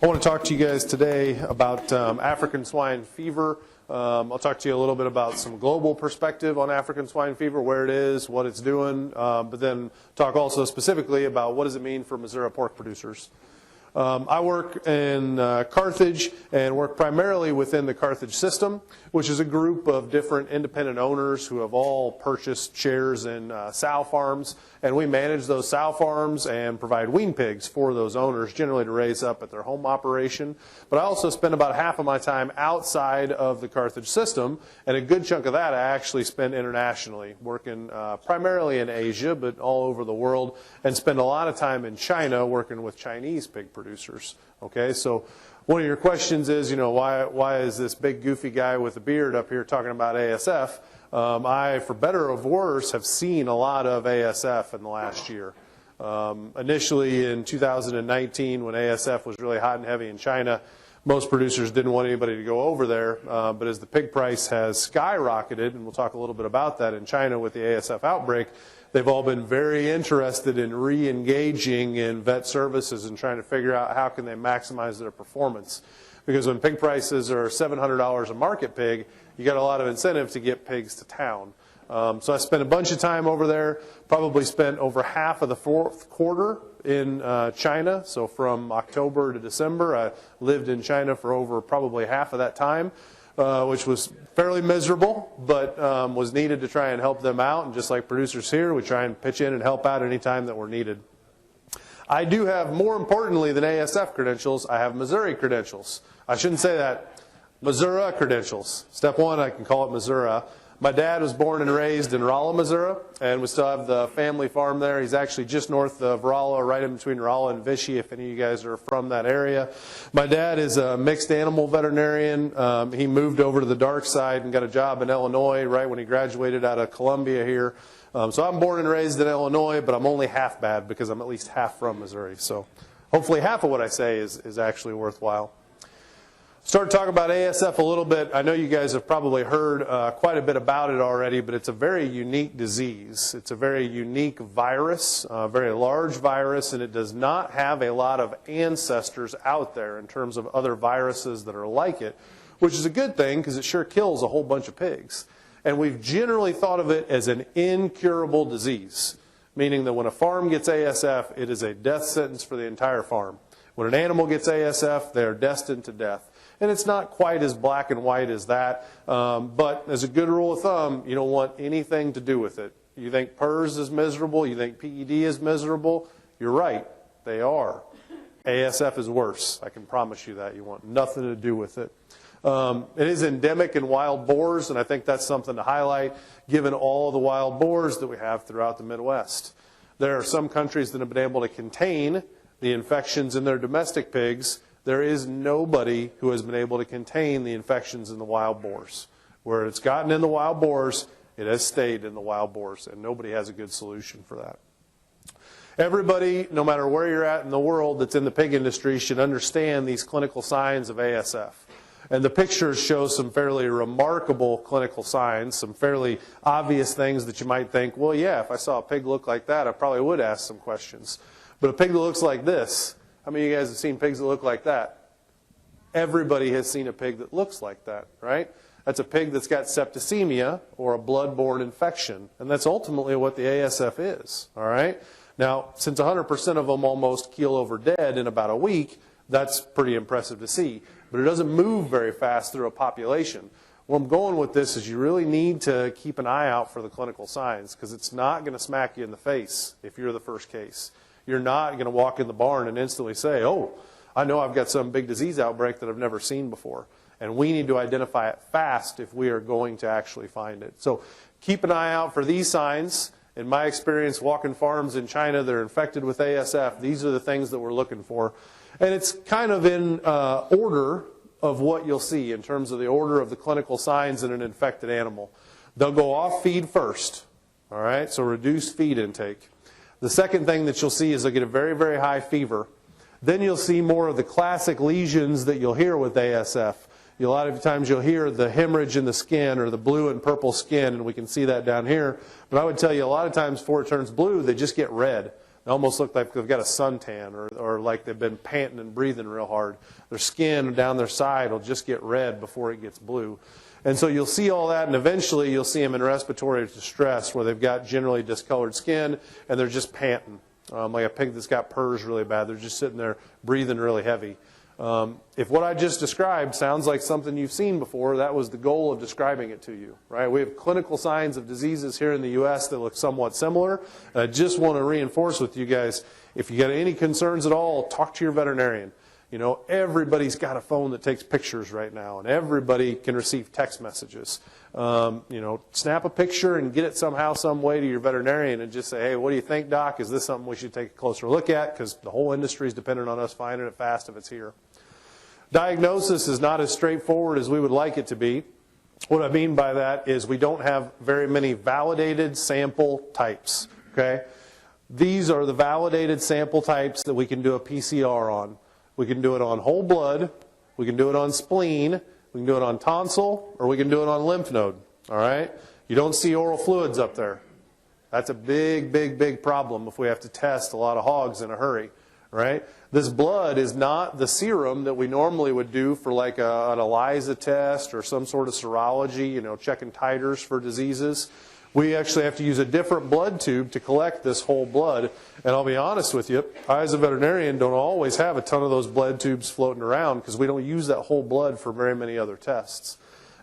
I want to talk to you guys today about African swine fever. I'll talk to you a little bit about some global perspective on African swine fever, where it is, what it's doing, but then talk also specifically about what does it mean for Missouri pork producers. I work in Carthage and work primarily within the Carthage system, which is a group of different independent owners who have all purchased shares in sow farms, and we manage those sow farms and provide wean pigs for those owners, generally to raise up at their home operation. But I also spend about half of my time outside of the Carthage system, and a good chunk of that I actually spend internationally, working primarily in Asia, but all over the world, and spend a lot of time in China working with Chinese pig producers. Okay, so one of your questions is, why is this big goofy guy with a beard up here talking about ASF? I, for better or worse, have seen a lot of ASF in the last year. Initially in 2019, when ASF was really hot and heavy in China, most producers didn't want anybody to go over there, but as the pig price has skyrocketed, and we'll talk a little bit about that in China with the ASF outbreak, they've all been very interested in re-engaging in vet services and trying to figure out how can they maximize their performance. Because when pig prices are $700 a market pig, you got a lot of incentive to get pigs to town. So I spent a bunch of time over there, probably spent over half of the fourth quarter in China. So from October to December, I lived in China for over probably half of that time, which was fairly miserable, but was needed to try and help them out. And just like producers here, we try and pitch in and help out anytime that we're needed. I do have, more importantly than ASF credentials, I have Missouri credentials. I shouldn't say that. Missouri credentials. Step one, I can call it Missouri. My dad was born and raised in Rolla, Missouri, and we still have the family farm there. He's actually just north of Rolla, right in between Rolla and Vichy, if any of you guys are from that area. My dad is a mixed animal veterinarian. He moved over to the dark side and got a job in Illinois right when he graduated out of Columbia here. So I'm born and raised in Illinois, but I'm only half bad because I'm at least half from Missouri. So hopefully half of what I say is actually worthwhile. Start talking about ASF a little bit. I know you guys have probably heard quite a bit about it already, but it's a very unique disease. It's a very unique virus, a very large virus, and it does not have a lot of ancestors out there in terms of other viruses that are like it, which is a good thing because it sure kills a whole bunch of pigs. And we've generally thought of it as an incurable disease, meaning that when a farm gets ASF, it is a death sentence for the entire farm. When an animal gets ASF, they're destined to death. And it's not quite as black and white as that, but as a good rule of thumb, you don't want anything to do with it. You think PRRS is miserable, you think PED is miserable, you're right, they are. ASF is worse, I can promise you that. You want nothing to do with it. It is endemic in wild boars, and I think that's something to highlight given all the wild boars that we have throughout the Midwest. There are some countries that have been able to contain the infections in their domestic pigs. There is nobody who has been able to contain the infections in the wild boars. Where it's gotten in the wild boars, it has stayed in the wild boars, and nobody has a good solution for that. Everybody, no matter where you're at in the world that's in the pig industry, should understand these clinical signs of ASF. And the pictures show some fairly remarkable clinical signs, some fairly obvious things that you might think, well, yeah, if I saw a pig look like that, I probably would ask some questions. But a pig that looks like this, how many of you guys have seen pigs that look like that? Everybody has seen a pig that looks like that, right? That's a pig that's got septicemia or a blood-borne infection, and that's ultimately what the ASF is, all right? Now, since 100% of them almost keel over dead in about a week, that's pretty impressive to see, but it doesn't move very fast through a population. Where I'm going with this is you really need to keep an eye out for the clinical signs because it's not going to smack you in the face if you're the first case. You're not going to walk in the barn and instantly say, oh, I know I've got some big disease outbreak that I've never seen before. And we need to identify it fast if we are going to actually find it. So keep an eye out for these signs. In my experience walking farms in China that are infected with ASF, these are the things that we're looking for. And it's kind of in order of what you'll see in terms of the order of the clinical signs in an infected animal. They'll go off feed first, all right? So reduce feed intake. The second thing that you'll see is they'll get a very, very high fever. Then you'll see more of the classic lesions that you'll hear with ASF. A lot of times you'll hear the hemorrhage in the skin or the blue and purple skin, and we can see that down here. But I would tell you a lot of times before it turns blue, they just get red. They almost look like they've got a suntan or like they've been panting and breathing real hard. Their skin down their side will just get red before it gets blue. And so you'll see all that, and eventually you'll see them in respiratory distress where they've got generally discolored skin and they're just panting. Like a pig that's got PRRS really bad. They're just sitting there breathing really heavy. If what I just described sounds like something you've seen before, that was the goal of describing it to you, right? We have clinical signs of diseases here in the U.S. that look somewhat similar. And I just want to reinforce with you guys, if you got any concerns at all, talk to your veterinarian. You know, everybody's got a phone that takes pictures right now, and everybody can receive text messages. You know, snap a picture and get it somehow, some way to your veterinarian and just say, hey, what do you think, Doc? Is this something we should take a closer look at? Because the whole industry is dependent on us finding it fast if it's here. Diagnosis is not as straightforward as we would like it to be. What I mean by that is we don't have very many validated sample types, okay? These are the validated sample types that we can do a PCR on. We can do it on whole blood, we can do it on spleen, we can do it on tonsil, or we can do it on lymph node, all right? You don't see oral fluids up there. That's a big, big, big problem if we have to test a lot of hogs in a hurry, right? This blood is not the serum that we normally would do for like an ELISA test or some sort of serology, you know, checking titers for diseases. We actually have to use a different blood tube to collect this whole blood. And I'll be honest with you, I as a veterinarian don't always have a ton of those blood tubes floating around because we don't use that whole blood for very many other tests.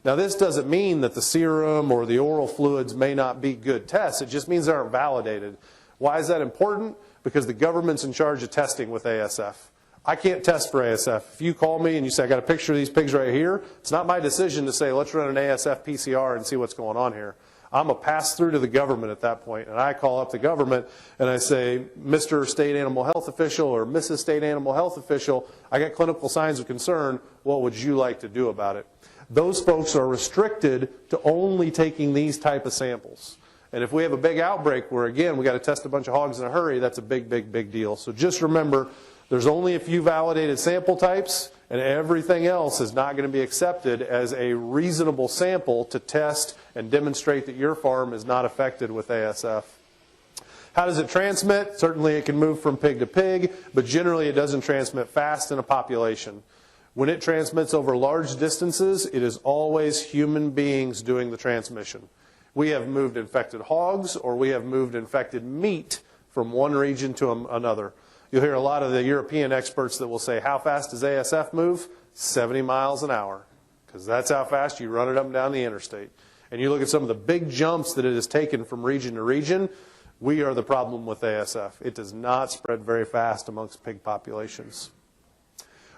Now this doesn't mean that the serum or the oral fluids may not be good tests. It just means they aren't validated. Why is that important? Because the government's in charge of testing with ASF. I can't test for ASF. If you call me and you say, I got a picture of these pigs right here, it's not my decision to say, let's run an ASF PCR and see what's going on here. I'm a pass-through to the government at that point, and I call up the government and I say, Mr. State Animal Health Official or Mrs. State Animal Health Official, I got clinical signs of concern. What would you like to do about it? Those folks are restricted to only taking these type of samples. And if we have a big outbreak where, again, we got to test a bunch of hogs in a hurry, that's a big, big, big deal. So just remember, there's only a few validated sample types, and everything else is not going to be accepted as a reasonable sample to test and demonstrate that your farm is not affected with ASF. How does it transmit? Certainly it can move from pig to pig, but generally it doesn't transmit fast in a population. When it transmits over large distances, it is always human beings doing the transmission. We have moved infected hogs or we have moved infected meat from one region to another. You'll hear a lot of the European experts that will say, how fast does ASF move? 70 miles an hour, because that's how fast you run it up and down the interstate. And you look at some of the big jumps that it has taken from region to region, we are the problem with ASF. It does not spread very fast amongst pig populations.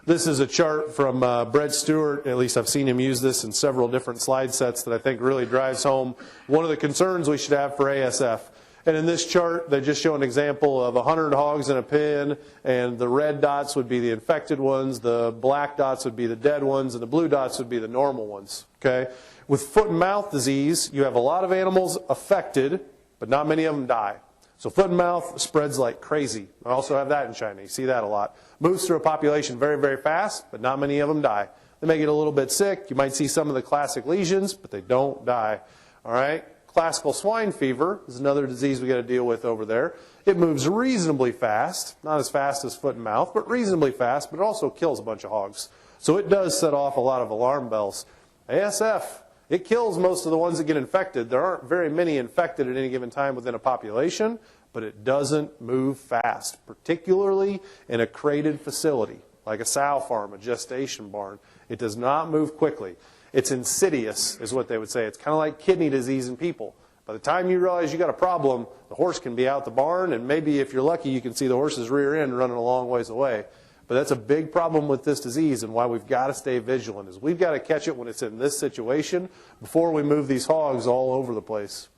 This is a chart from Brett Stewart. At least I've seen him use this in several different slide sets that I think really drives home one of the concerns we should have for ASF. And in this chart, they just show an example of 100 hogs in a pen, and the red dots would be the infected ones, the black dots would be the dead ones, and the blue dots would be the normal ones. Okay? With foot and mouth disease, you have a lot of animals affected, but not many of them die. So foot and mouth spreads like crazy. I also have that in China. You see that a lot. Moves through a population very, very fast, but not many of them die. They may get a little bit sick. You might see some of the classic lesions, but they don't die. All right? Classical swine fever is another disease we got to deal with over there. It moves reasonably fast, not as fast as foot and mouth, but reasonably fast, but it also kills a bunch of hogs. So it does set off a lot of alarm bells. ASF, it kills most of the ones that get infected. There aren't very many infected at any given time within a population, but it doesn't move fast, particularly in a crated facility, like a sow farm, a gestation barn. It does not move quickly. It's insidious, is what they would say. It's kind of like kidney disease in people. By the time you realize you got a problem, the horse can be out the barn, and maybe if you're lucky, you can see the horse's rear end running a long ways away. But that's a big problem with this disease, and why we've got to stay vigilant is we've got to catch it when it's in this situation before we move these hogs all over the place.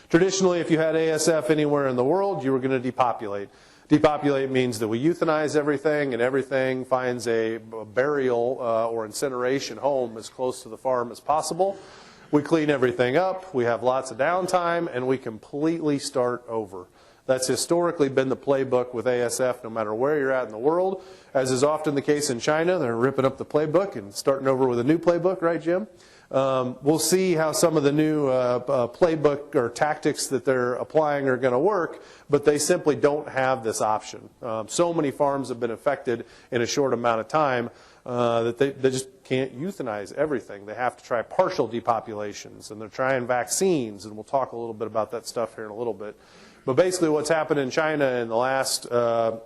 Traditionally, if you had ASF anywhere in the world, you were going to depopulate. Depopulate means that we euthanize everything, and everything finds a burial or incineration home as close to the farm as possible. We clean everything up, we have lots of downtime, and we completely start over. That's historically been the playbook with ASF no matter where you're at in the world. As is often the case in China, they're ripping up the playbook and starting over with a new playbook, right, Jim? We'll see how some of the new playbook or tactics that they're applying are going to work, but they simply don't have this option. So many farms have been affected in a short amount of time that they just can't euthanize everything. They have to try partial depopulations, and they're trying vaccines, and we'll talk a little bit about that stuff here in a little bit. But basically what's happened in China in the last, call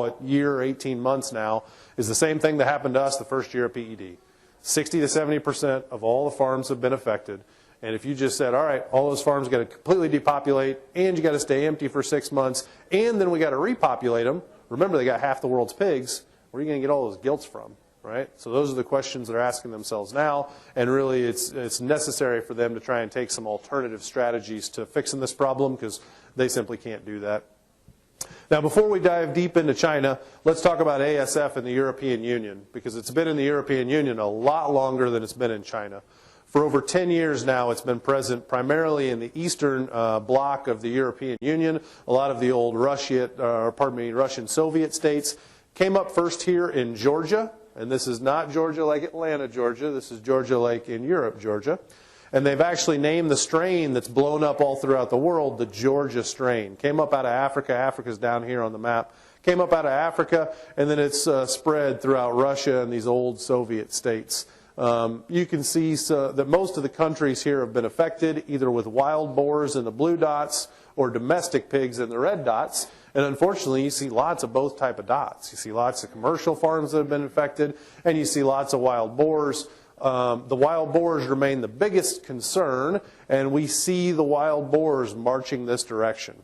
it year, 18 months now, is the same thing that happened to us the first year of PED. 60 to 70% of all the farms have been affected. And if you just said, all right, all those farms got to completely depopulate, and you got to stay empty for 6 months, and then we got to repopulate them. Remember, they got half the world's pigs. Where are you going to get all those gilts from? Right? So those are the questions they're asking themselves now, and really it's necessary for them to try and take some alternative strategies to fixing this problem, because they simply can't do that. Now, before we dive deep into China, let's talk about ASF in the European Union, because it's been in the European Union a lot longer than it's been in China. For over 10 years now, it's been present primarily in the eastern bloc of the European Union. A lot of the old Russian Soviet states came up first here in Georgia. And this is not Georgia like Atlanta, Georgia. This is Georgia like in Europe, Georgia. And they've actually named the strain that's blown up all throughout the world the Georgia strain. Came up out of Africa. Africa's down here on the map. Came up out of Africa, and then it's spread throughout Russia and these old Soviet states. You can see that most of the countries here have been affected, either with wild boars in the blue dots or domestic pigs in the red dots. And unfortunately, you see lots of both type of dots. You see lots of commercial farms that have been infected, and you see lots of wild boars. The wild boars remain the biggest concern, and we see the wild boars marching this direction.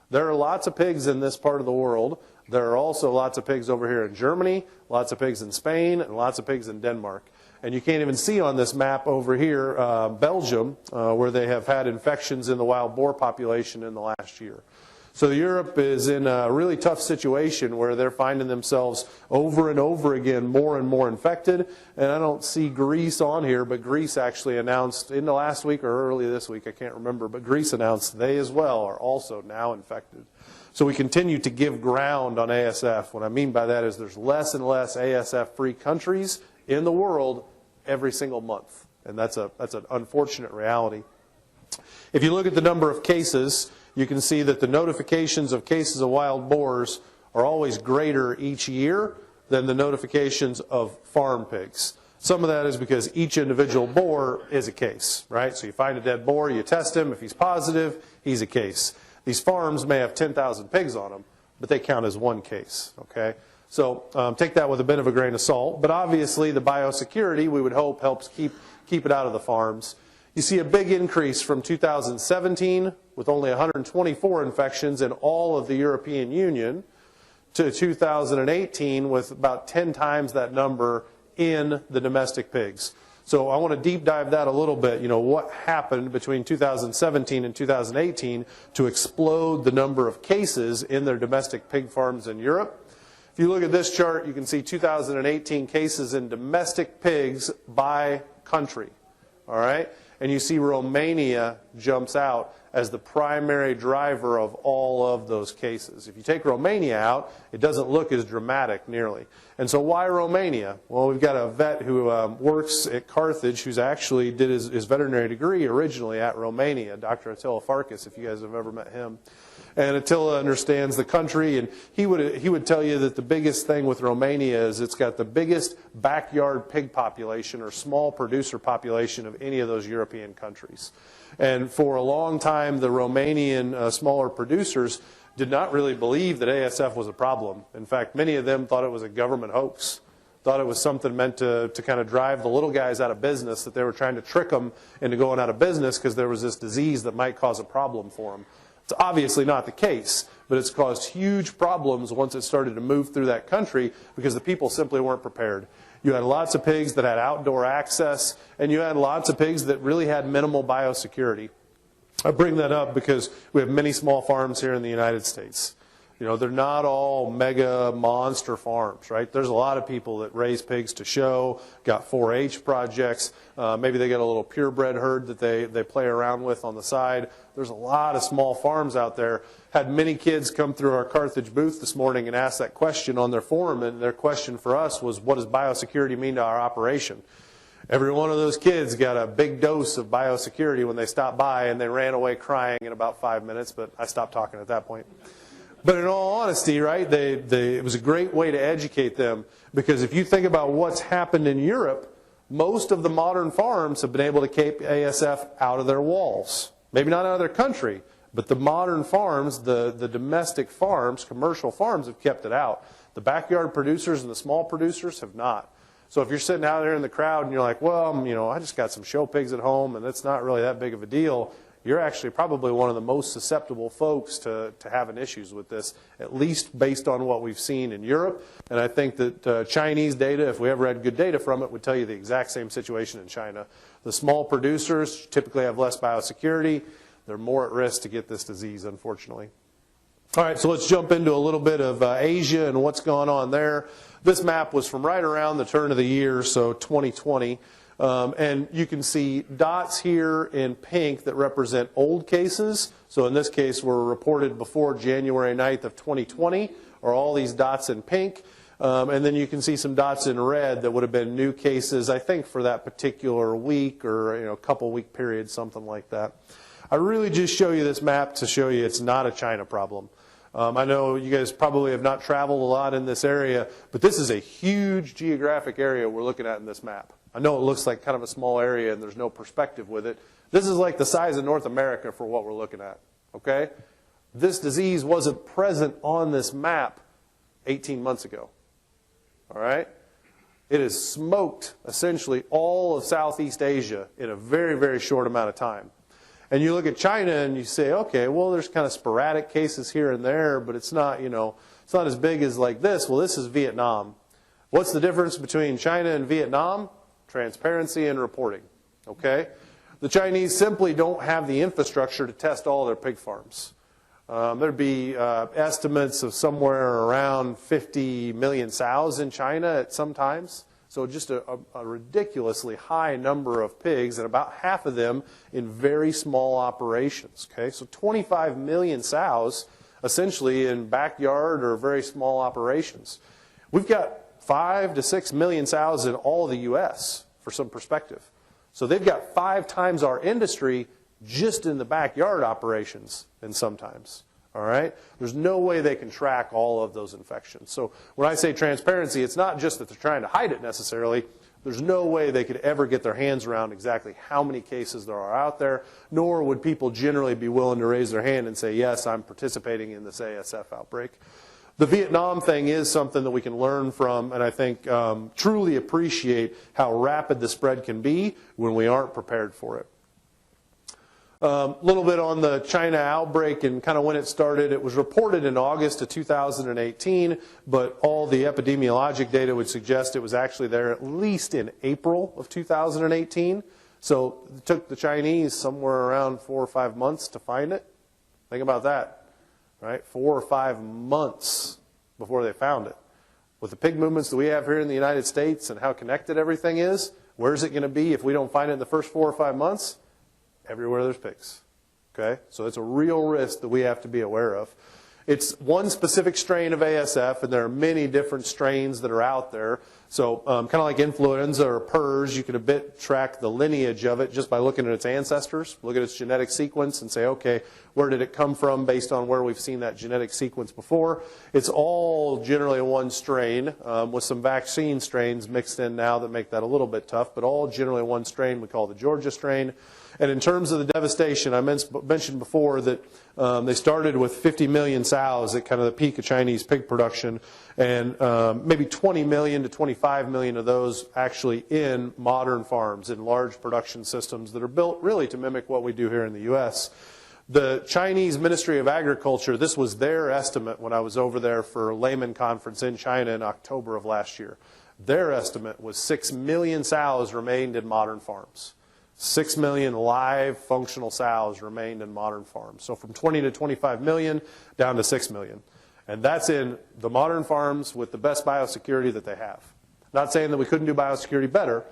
There are lots of pigs in this part of the world. There are also lots of pigs over here in Germany, lots of pigs in Spain, and lots of pigs in Denmark. And you can't even see on this map over here Belgium, where they have had infections in the wild boar population in the last year. So Europe is in a really tough situation where they're finding themselves over and over again more and more infected. And I don't see Greece on here, but Greece actually announced in the last week or early this week, I can't remember, but Greece announced they as well are also now infected. So we continue to give ground on ASF. What I mean by that is there's less and less ASF-free countries in the world every single month. And that's an unfortunate reality. If you look at the number of cases, you can see that the notifications of cases of wild boars are always greater each year than the notifications of farm pigs. Some of that is because each individual boar is a case, right? So you find a dead boar, you test him. If he's positive, he's a case. These farms may have 10,000 pigs on them, but they count as one case, okay? So take that with a bit of a grain of salt. But obviously the biosecurity, we would hope, helps keep it out of the farms. You see a big increase from 2017 with only 124 infections in all of the European Union to 2018 with about 10 times that number in the domestic pigs. So I want to deep dive that a little bit. You know, what happened between 2017 and 2018 to explode the number of cases in their domestic pig farms in Europe. If you look at this chart, you can see 2018 cases in domestic pigs by country. All right? And you see Romania jumps out as the primary driver of all of those cases. If you take Romania out, it doesn't look as dramatic nearly. And so why Romania? Well, we've got a vet who works at Carthage who's actually did his veterinary degree originally at Romania, Dr. Attila Farkas, if you guys have ever met him. And Attila understands the country, and he would tell you that the biggest thing with Romania is it's got the biggest backyard pig population or small producer population of any of those European countries. And for a long time, the Romanian smaller producers did not really believe that ASF was a problem. In fact, many of them thought it was a government hoax, thought it was something meant to kind of drive the little guys out of business, that they were trying to trick them into going out of business because there was this disease that might cause a problem for them. It's obviously not the case, but it's caused huge problems once it started to move through that country because the people simply weren't prepared. You had lots of pigs that had outdoor access, and you had lots of pigs that really had minimal biosecurity. I bring that up because we have many small farms here in the United States. You know, they're not all mega monster farms, right? There's a lot of people that raise pigs to show, got 4-H projects. Maybe they get a little purebred herd that they play around with on the side. There's a lot of small farms out there. Had many kids come through our Carthage booth this morning and ask that question on their forum, and their question for us was, what does biosecurity mean to our operation? Every one of those kids got a big dose of biosecurity when they stopped by, and they ran away crying in about 5 minutes, but I stopped talking at that point. But in all honesty, right, it was a great way to educate them, because if you think about what's happened in Europe, most of the modern farms have been able to keep ASF out of their walls. Maybe not out of their country, but the modern farms, the domestic farms, commercial farms have kept it out. The backyard producers and the small producers have not. So if you're sitting out there in the crowd and you're like, well, you know, I just got some show pigs at home and it's not really that big of a deal, you're actually probably one of the most susceptible folks to having issues with this, at least based on what we've seen in Europe. And I think that Chinese data, if we ever had good data from it, would tell you the exact same situation in China. The small producers typically have less biosecurity. They're more at risk to get this disease, unfortunately. All right, so let's jump into a little bit of Asia and what's going on there. This map was from right around the turn of the year, so 2020. And you can see dots here in pink that represent old cases. So in this case, were reported before January 9th of 2020, or all these dots in pink. And then you can see some dots in red that would have been new cases, I think, for that particular week or couple week period, something like that. I really just show you this map to show you it's not a China problem. I know you guys probably have not traveled a lot in this area, but this is a huge geographic area we're looking at in this map. I know it looks like kind of a small area and there's no perspective with it. This is like the size of North America for what we're looking at, okay? This disease wasn't present on this map 18 months ago, all right? It has smoked essentially all of Southeast Asia in a very, very short amount of time. And you look at China and you say, okay, well, there's kind of sporadic cases here and there, but it's not, it's not as big as like this. Well, this is Vietnam. What's the difference between China and Vietnam? Transparency and reporting, okay? The Chinese simply don't have the infrastructure to test all their pig farms. There'd be estimates of somewhere around 50 million sows in China at some times. So just a ridiculously high number of pigs, and about half of them in very small operations. Okay, so 25 million sows essentially in backyard or very small operations. We've got 5 to 6 million sows in all of the U.S., for some perspective. So they've got 5 times our industry just in the backyard operations, and sometimes. All right? There's no way they can track all of those infections. So when I say transparency, it's not just that they're trying to hide it necessarily. There's no way they could ever get their hands around exactly how many cases there are out there, nor would people generally be willing to raise their hand and say, yes, I'm participating in this ASF outbreak. The Vietnam thing is something that we can learn from, and I think truly appreciate how rapid the spread can be when we aren't prepared for it. A little bit on the China outbreak and kind of when it started. It was reported in August of 2018, but all the epidemiologic data would suggest it was actually there at least in April of 2018. So it took the Chinese somewhere around 4 or 5 months to find it. Think about that, right? 4 or 5 months before they found it. With the pig movements that we have here in the United States and how connected everything is, where's it going to be if we don't find it in the first 4 or 5 months? Everywhere there's pigs. Okay? So it's a real risk that we have to be aware of. It's one specific strain of ASF, and there are many different strains that are out there. So kind of like influenza or PRRS, you can a bit track the lineage of it just by looking at its ancestors, look at its genetic sequence and say, okay, where did it come from based on where we've seen that genetic sequence before. It's all generally one strain with some vaccine strains mixed in now that make that a little bit tough, but all generally one strain we call the Georgia strain. And in terms of the devastation, I mentioned before that they started with 50 million sows at kind of the peak of Chinese pig production, and maybe 20 million to 25 million of those actually in modern farms, in large production systems that are built really to mimic what we do here in the U.S. The Chinese Ministry of Agriculture, this was their estimate when I was over there for a layman conference in China in October of last year. Their estimate was 6 million sows remained in modern farms. 6 million live functional sows remained in modern farms. So from 20 to 25 million down to 6 million. And that's in the modern farms with the best biosecurity that they have. Not saying that we couldn't do biosecurity better,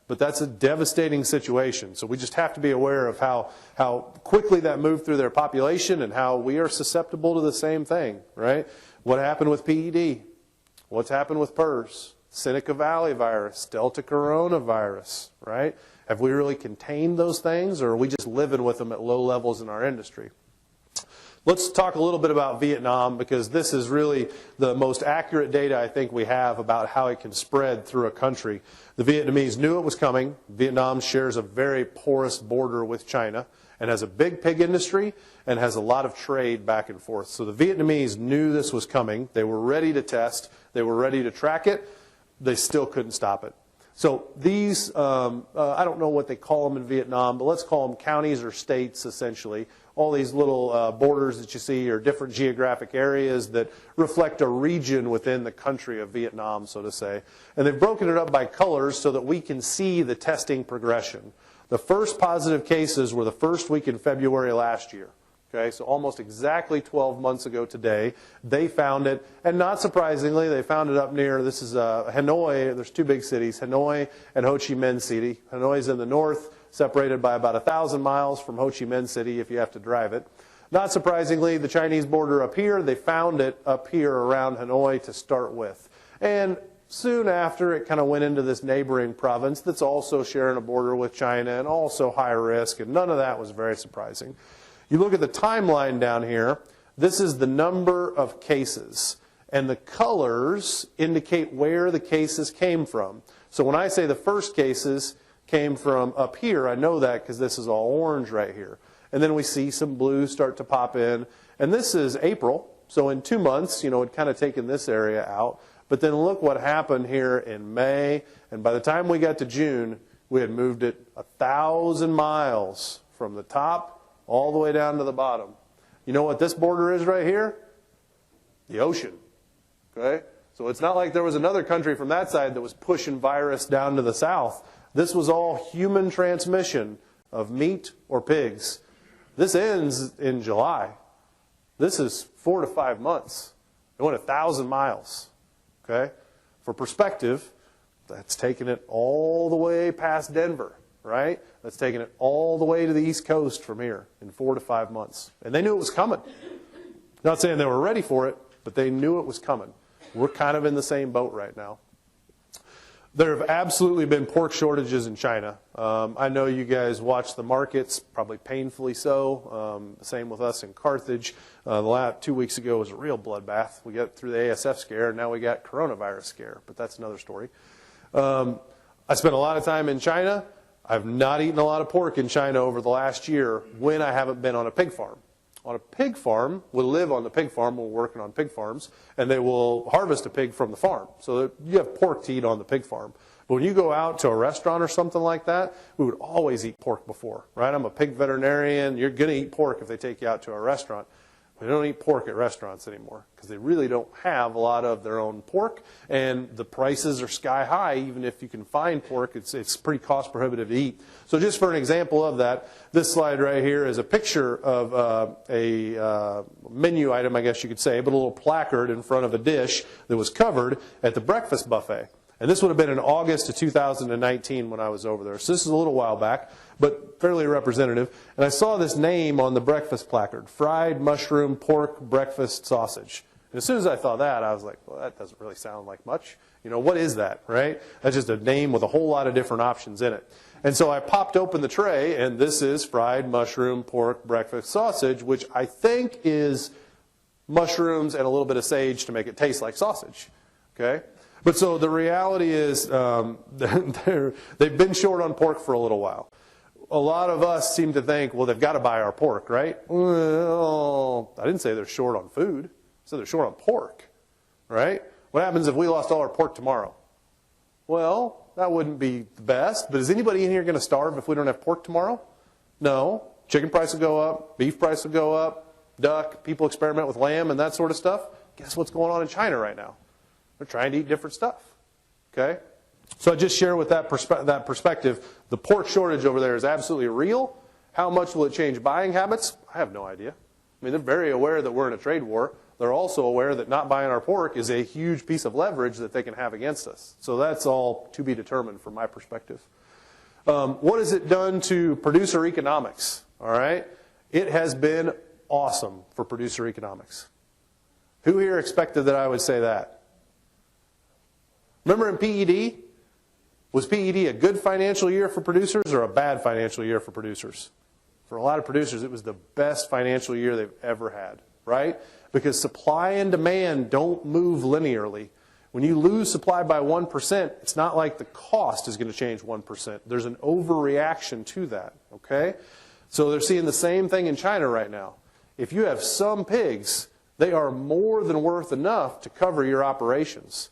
but that's a devastating situation. So we just have to be aware of how quickly that moved through their population and how we are susceptible to the same thing, right? What happened with PED? What's happened with PRRS? Seneca Valley virus, Delta coronavirus, right? Have we really contained those things, or are we just living with them at low levels in our industry? Let's talk a little bit about Vietnam, because this is really the most accurate data I think we have about how it can spread through a country. The Vietnamese knew it was coming. Vietnam shares a very porous border with China and has a big pig industry and has a lot of trade back and forth. So the Vietnamese knew this was coming. They were ready to test. They were ready to track it. They still couldn't stop it. So these, I don't know what they call them in Vietnam, but let's call them counties or states, essentially. All these little borders that you see are different geographic areas that reflect a region within the country of Vietnam, so to say. And they've broken it up by colors so that we can see the testing progression. The first positive cases were the first week in February last year. Okay, so almost exactly 12 months ago today, they found it, and not surprisingly, they found it up near, this is Hanoi. There's two big cities, Hanoi and Ho Chi Minh City. Hanoi's in the north, separated by about 1,000 miles from Ho Chi Minh City if you have to drive it. Not surprisingly, the Chinese border up here, they found it up here around Hanoi to start with. And soon after, it kind of went into this neighboring province that's also sharing a border with China and also high risk, and none of that was very surprising. You look at the timeline down here, this is the number of cases, and the colors indicate where the cases came from. So when I say the first cases came from up here, I know that because this is all orange right here. And then we see some blue start to pop in, and this is April, so in 2 months, it'd kind of taken this area out. But then look what happened here in May, and by the time we got to June, we had moved it 1,000 miles from the top all the way down to the bottom. You know what this border is right here? The ocean. Okay? So it's not like there was another country from that side that was pushing virus down to the south. This was all human transmission of meat or pigs. This ends in July. This is 4 to 5 months. It went 1,000 miles. Okay? For perspective, that's taking it all the way past Denver. Right? That's taking it all the way to the East Coast from here in 4 to 5 months. And they knew it was coming. Not saying they were ready for it, but they knew it was coming. We're kind of in the same boat right now. There have absolutely been pork shortages in China. I know you guys watch the markets, probably painfully so. Same with us in Carthage. The last 2 weeks ago was a real bloodbath. We got through the ASF scare, and now we got coronavirus scare, but that's another story. I spent a lot of time in China. I've not eaten a lot of pork in China over the last year when I haven't been on a pig farm. On a pig farm, we'll live on the pig farm, we're working on pig farms, and they will harvest a pig from the farm. So you have pork to eat on the pig farm. But when you go out to a restaurant or something like that, we would always eat pork before, right? I'm a pig veterinarian. You're going to eat pork if they take you out to a restaurant. They don't eat pork at restaurants anymore because they really don't have a lot of their own pork, and the prices are sky high. Even if you can find pork, it's pretty cost prohibitive to eat. So just for an example of that, this slide right here is a picture of a menu item, I guess you could say, but a little placard in front of a dish that was covered at the breakfast buffet. And this would have been in August of 2019 when I was over there. So this is a little while back, but fairly representative. And I saw this name on the breakfast placard, fried mushroom pork breakfast sausage. And as soon as I saw that, I was like, well, that doesn't really sound like much. What is that, right? That's just a name with a whole lot of different options in it. And so I popped open the tray, and this is fried mushroom pork breakfast sausage, which I think is mushrooms and a little bit of sage to make it taste like sausage. Okay? But so the reality is they've been short on pork for a little while. A lot of us seem to think, well, they've got to buy our pork, right? Well, I didn't say they're short on food. I said they're short on pork, right? What happens if we lost all our pork tomorrow? Well, that wouldn't be the best, but is anybody in here going to starve if we don't have pork tomorrow? No. Chicken price will go up, beef price will go up, duck, people experiment with lamb and that sort of stuff. Guess what's going on in China right now? They're trying to eat different stuff. Okay? So I just share with that perspective, the pork shortage over there is absolutely real. How much will it change buying habits? I have no idea. I mean, they're very aware that we're in a trade war. They're also aware that not buying our pork is a huge piece of leverage that they can have against us. So that's all to be determined from my perspective. What has it done to producer economics? All right? It has been awesome for producer economics. Who here expected that I would say that? Remember in PED? Was PED a good financial year for producers or a bad financial year for producers? For a lot of producers, it was the best financial year they've ever had, right? Because supply and demand don't move linearly. When you lose supply by 1%, it's not like the cost is going to change 1%. There's an overreaction to that, okay? So they're seeing the same thing in China right now. If you have some pigs, they are more than worth enough to cover your operations.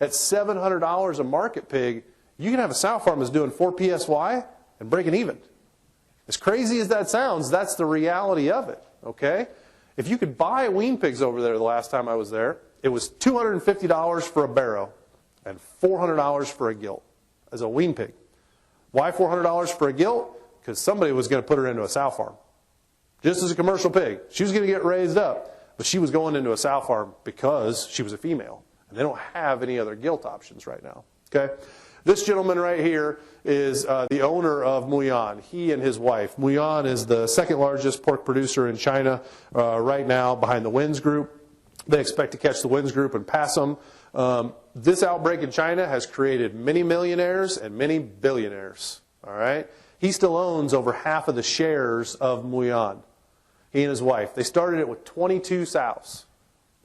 At $700 a market pig, you can have a sow farm that's doing 4 PSY and breaking even. As crazy as that sounds, that's the reality of it, okay? If you could buy wean pigs over there the last time I was there, it was $250 for a barrow and $400 for a gilt as a wean pig. Why $400 for a gilt? Because somebody was going to put her into a sow farm. Just as a commercial pig. She was going to get raised up, but she was going into a sow farm because she was a female. And they don't have any other gilt options right now, okay? This gentleman right here is the owner of Muyan, he and his wife. Muyan is the second largest pork producer in China right now behind the Wins Group. They expect to catch the Wins Group and pass them. This outbreak in China has created many millionaires and many billionaires. All right? He still owns over half of the shares of Muyan. He and his wife. They started it with 22 sows.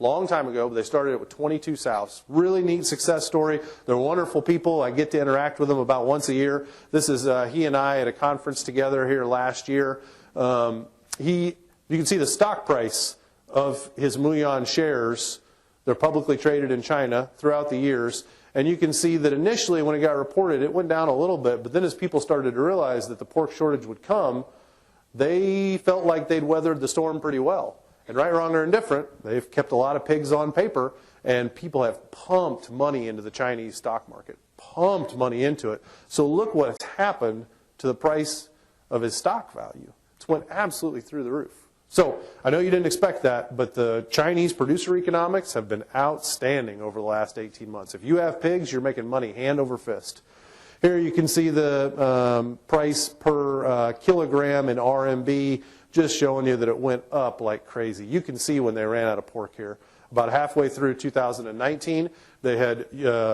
Long time ago, but they started it with 22 sows. Really neat success story. They're wonderful people. I get to interact with them about once a year. This is he and I at a conference together here last year. You can see the stock price of his Muyan shares. They're publicly traded in China throughout the years. And you can see that initially when it got reported, it went down a little bit. But then as people started to realize that the pork shortage would come, they felt like they'd weathered the storm pretty well. And right, wrong, or indifferent, they've kept a lot of pigs on paper. And people have pumped money into the Chinese stock market. Pumped money into it. So look what has happened to the price of his stock value. It's went absolutely through the roof. So, I know you didn't expect that, but the Chinese producer economics have been outstanding over the last 18 months. If you have pigs, you're making money hand over fist. Here you can see the price per kilogram in RMB, just showing you that it went up like crazy. You can see when they ran out of pork here. About halfway through 2019, they had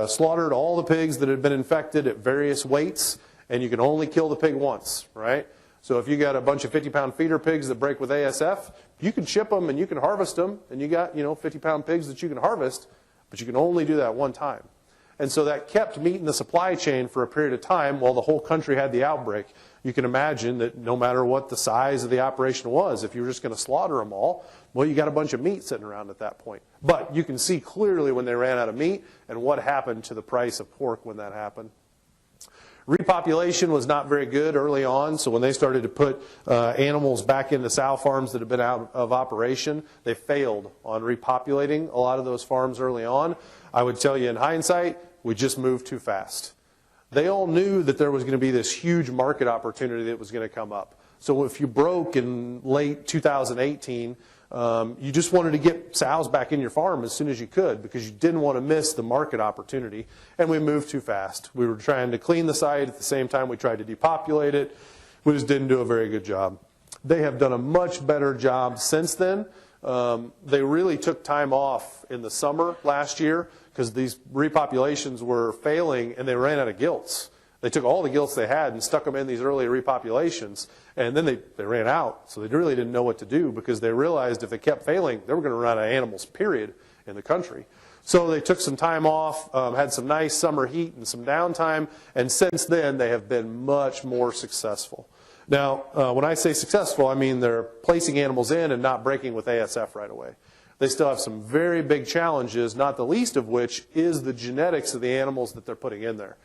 slaughtered all the pigs that had been infected at various weights, and you can only kill the pig once, right? So if you got a bunch of 50-pound feeder pigs that break with ASF, you can ship them and you can harvest them, and you got 50-pound pigs that you can harvest, but you can only do that one time. And so that kept meat in the supply chain for a period of time while the whole country had the outbreak. You can imagine that no matter what the size of the operation was, if you were just going to slaughter them all, well, you got a bunch of meat sitting around at that point. But you can see clearly when they ran out of meat and what happened to the price of pork when that happened. Repopulation was not very good early on, so when they started to put animals back into sow farms that had been out of operation, they failed on repopulating a lot of those farms early on. I would tell you in hindsight, we just moved too fast. They all knew that there was going to be this huge market opportunity that was going to come up. So if you broke in late 2018, you just wanted to get sows back in your farm as soon as you could because you didn't want to miss the market opportunity. And we moved too fast. We were trying to clean the site at the same time we tried to depopulate it. We just didn't do a very good job. They have done a much better job since then. They really took time off in the summer last year because these repopulations were failing and they ran out of gilts. They took all the gilts they had and stuck them in these early repopulations, and then they ran out. So they really didn't know what to do because they realized if they kept failing, they were going to run out of animals, period, in the country. So they took some time off, had some nice summer heat and some downtime, and since then they have been much more successful. Now, when I say successful, I mean they're placing animals in and not breaking with ASF right away. They still have some very big challenges, not the least of which is the genetics of the animals that they're putting in there.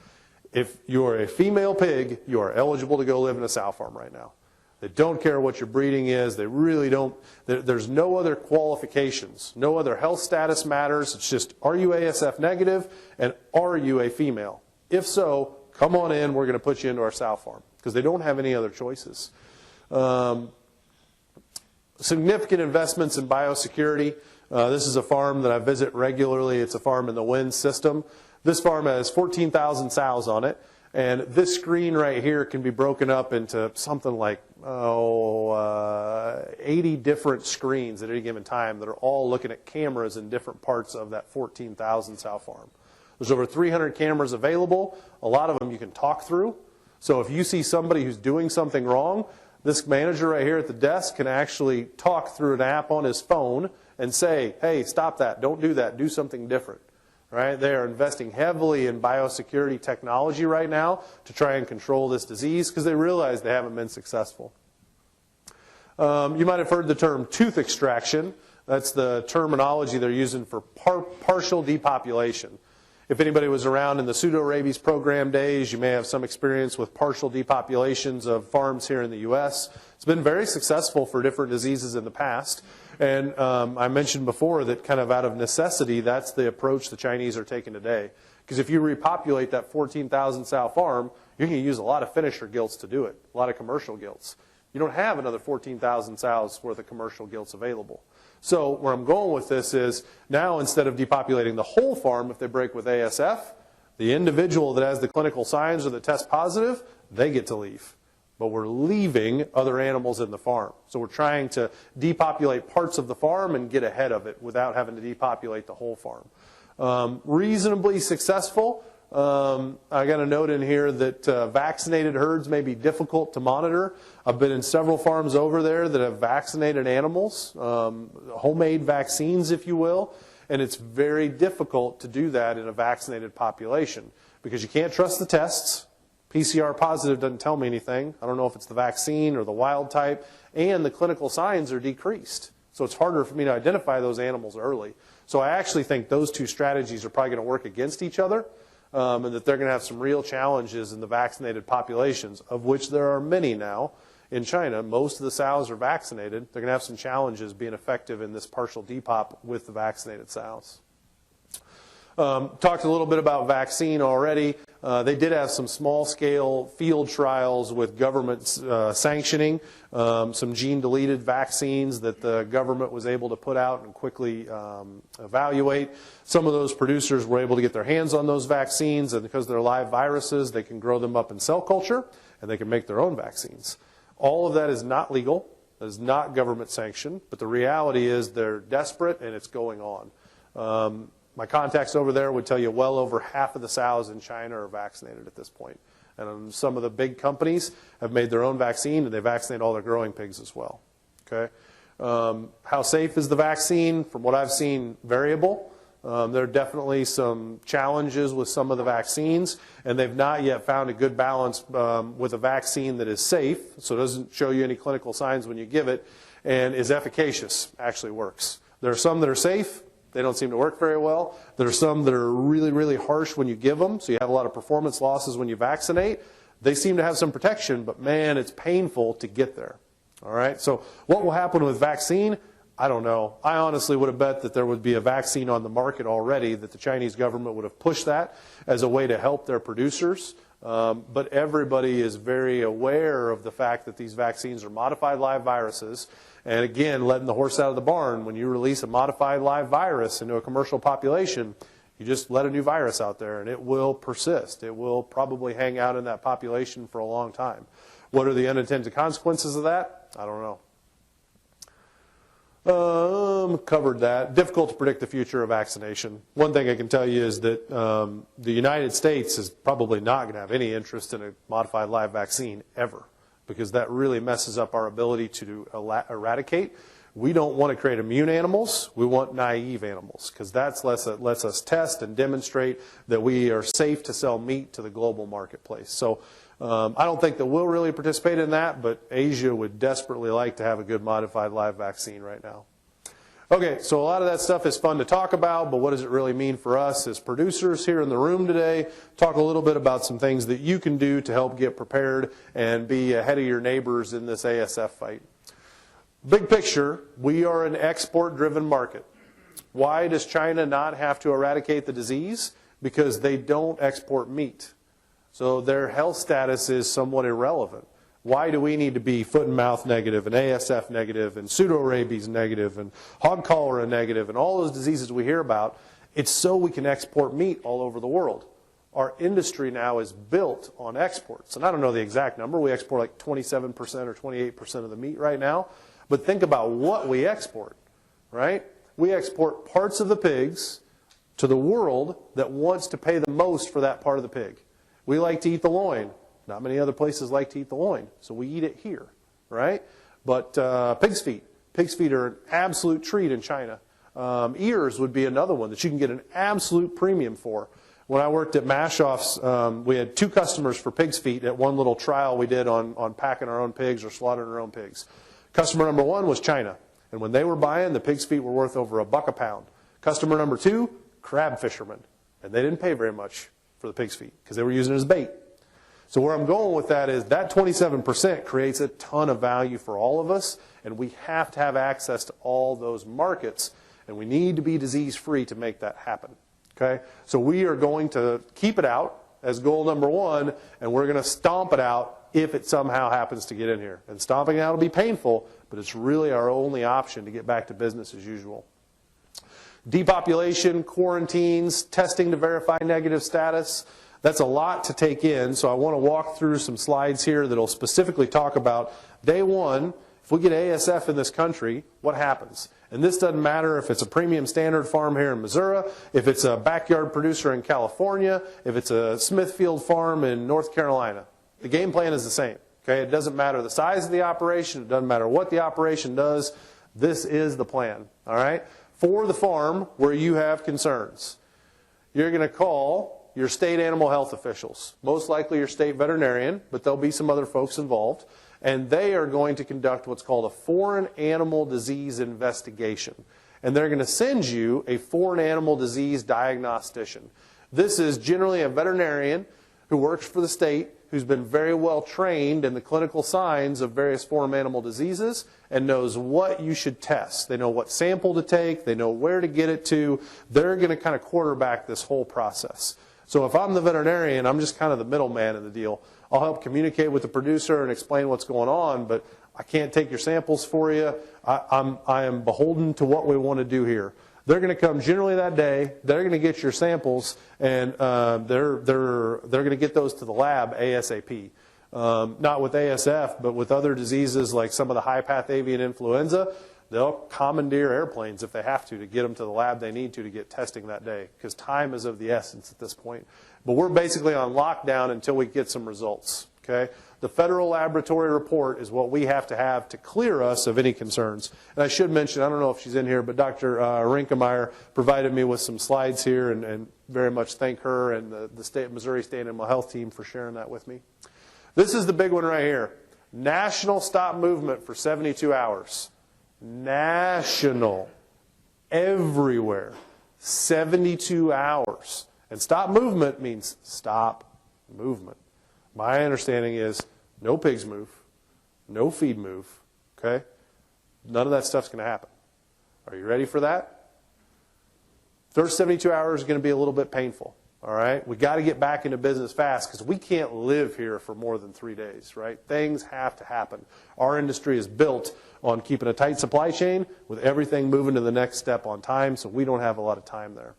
If you're a female pig, you are eligible to go live in a sow farm right now. They don't care what your breeding is. They really don't. There's no other qualifications. No other health status matters. It's just, are you ASF negative and are you a female? If so, come on in. We're going to put you into our sow farm because they don't have any other choices. Significant investments in biosecurity. This is a farm that I visit regularly. It's a farm in the Wins system. This farm has 14,000 sows on it, and this screen right here can be broken up into something like 80 different screens at any given time that are all looking at cameras in different parts of that 14,000 sow farm. There's over 300 cameras available. A lot of them you can talk through. So if you see somebody who's doing something wrong, this manager right here at the desk can actually talk through an app on his phone and say, hey, stop that, don't do that, do something different. Right? They are investing heavily in biosecurity technology right now to try and control this disease because they realize they haven't been successful. You might have heard the term tooth extraction. That's the terminology they're using for partial depopulation. If anybody was around in the pseudo-rabies program days, you may have some experience with partial depopulations of farms here in the U.S. It's been very successful for different diseases in the past. And I mentioned before that kind of out of necessity, that's the approach the Chinese are taking today. Because if you repopulate that 14,000 sow farm, you're going to use a lot of finisher gilts to do it, a lot of commercial gilts. You don't have another 14,000 sows worth of commercial gilts available. So where I'm going with this is now instead of depopulating the whole farm, if they break with ASF, the individual that has the clinical signs or that test positive, they get to leave. But we're leaving other animals in the farm. So we're trying to depopulate parts of the farm and get ahead of it without having to depopulate the whole farm. Reasonably successful. I got a note in here that vaccinated herds may be difficult to monitor. I've been in several farms over there that have vaccinated animals, homemade vaccines, if you will, and it's very difficult to do that in a vaccinated population because you can't trust the tests. PCR positive doesn't tell me anything. I don't know if it's the vaccine or the wild type, and the clinical signs are decreased. So it's harder for me to identify those animals early. So I actually think those two strategies are probably going to work against each other, and that they're going to have some real challenges in the vaccinated populations, of which there are many now in China. Most of the sows are vaccinated. They're going to have some challenges being effective in this partial depop with the vaccinated sows. Talked a little bit about vaccine already. They did have some small-scale field trials with government sanctioning, some gene-deleted vaccines that the government was able to put out and quickly evaluate. Some of those producers were able to get their hands on those vaccines, and because they're live viruses, they can grow them up in cell culture, and they can make their own vaccines. All of that is not legal. That is not government sanctioned, but the reality is they're desperate, and it's going on. My contacts over there would tell you well over half of the sows in China are vaccinated at this point. And some of the big companies have made their own vaccine, and they vaccinate all their growing pigs as well. Okay? How safe is the vaccine? From what I've seen, variable. There are definitely some challenges with some of the vaccines, and they've not yet found a good balance with a vaccine that is safe, so it doesn't show you any clinical signs when you give it, and is efficacious, actually works. There are some that are safe. They don't seem to work very well. There are some that are really, really harsh when you give them, so you have a lot of performance losses when you vaccinate. They seem to have some protection, but man, it's painful to get there. All right, so what will happen with vaccine? I don't know. I honestly would have bet that there would be a vaccine on the market already, that the Chinese government would have pushed that as a way to help their producers. But everybody is very aware of the fact that these vaccines are modified live viruses. And again, letting the horse out of the barn, when you release a modified live virus into a commercial population, you just let a new virus out there and it will persist. It will probably hang out in that population for a long time. What are the unintended consequences of that? I don't know. Covered that. Difficult to predict the future of vaccination. One thing I can tell you is that the United States is probably not going to have any interest in a modified live vaccine ever, because that really messes up our ability to eradicate. We don't want to create immune animals. We want naive animals, because that lets us test and demonstrate that we are safe to sell meat to the global marketplace. So I don't think that we'll really participate in that, but Asia would desperately like to have a good modified live vaccine right now. Okay, so a lot of that stuff is fun to talk about, but what does it really mean for us as producers here in the room today? Talk a little bit about some things that you can do to help get prepared and be ahead of your neighbors in this ASF fight. Big picture, we are an export-driven market. Why does China not have to eradicate the disease? Because they don't export meat. So their health status is somewhat irrelevant. Why do we need to be foot and mouth negative and ASF negative and pseudo-rabies negative and hog cholera negative and all those diseases we hear about? It's so we can export meat all over the world. Our industry now is built on exports. And I don't know the exact number. We export like 27% or 28% of the meat right now. But think about what we export, right? We export parts of the pigs, to the world that wants to pay the most for that part of the pig. We like to eat the loin. Not many other places like to eat the loin, so we eat it here, right? But pig's feet. Pig's feet are an absolute treat in China. Ears would be another one that you can get an absolute premium for. When I worked at Mashoff's, we had 2 customers for pig's feet at one little trial we did on packing our own pigs or slaughtering our own pigs. Customer number 1 was China. And when they were buying, the pig's feet were worth over $1 a pound. Customer number 2, crab fishermen. And they didn't pay very much for the pig's feet because they were using it as bait. So where I'm going with that is that 27% creates a ton of value for all of us, and we have to have access to all those markets, and we need to be disease-free to make that happen. Okay? So we are going to keep it out as goal number 1, and we're going to stomp it out if it somehow happens to get in here. And stomping it out will be painful, but it's really our only option to get back to business as usual. Depopulation, quarantines, testing to verify negative status. That's a lot to take in, so I want to walk through some slides here that will specifically talk about day 1, if we get ASF in this country, what happens? And this doesn't matter if it's a premium standard farm here in Missouri, if it's a backyard producer in California, if it's a Smithfield farm in North Carolina. The game plan is the same. Okay? It doesn't matter the size of the operation, it doesn't matter what the operation does, this is the plan. All right? For the farm where you have concerns, you're going to call your state animal health officials, most likely your state veterinarian, but there'll be some other folks involved, and they are going to conduct what's called a foreign animal disease investigation. And they're going to send you a foreign animal disease diagnostician. This is generally a veterinarian who works for the state, who's been very well trained in the clinical signs of various foreign animal diseases and knows what you should test. They know what sample to take, they know where to get it to. They're going to kind of quarterback this whole process. So if I'm the veterinarian, I'm just kind of the middleman in the deal. I'll help communicate with the producer and explain what's going on, but I can't take your samples for you. I am beholden to what we want to do here. They're going to come generally that day. They're going to get your samples, and they're going to get those to the lab ASAP. Not with ASF, but with other diseases like some of the high-path avian influenza. They'll commandeer airplanes if they have to get them to the lab they need to get testing that day, because time is of the essence at this point. But we're basically on lockdown until we get some results. Okay? The federal laboratory report is what we have to clear us of any concerns. And I should mention, I don't know if she's in here, but Dr. Rinkemeyer provided me with some slides here, and very much thank her and the Missouri State Animal Health team for sharing that with me. This is the big one right here. National stop movement for 72 hours. National. Everywhere. 72 hours. And stop movement means stop movement. My understanding is no pigs move, no feed move, okay? None of that stuff's going to happen. Are you ready for that? First 72 hours is going to be a little bit painful, all right? We got to get back into business fast because we can't live here for more than 3 days, right? Things have to happen. Our industry is built on keeping a tight supply chain with everything moving to the next step on time, so we don't have a lot of time there.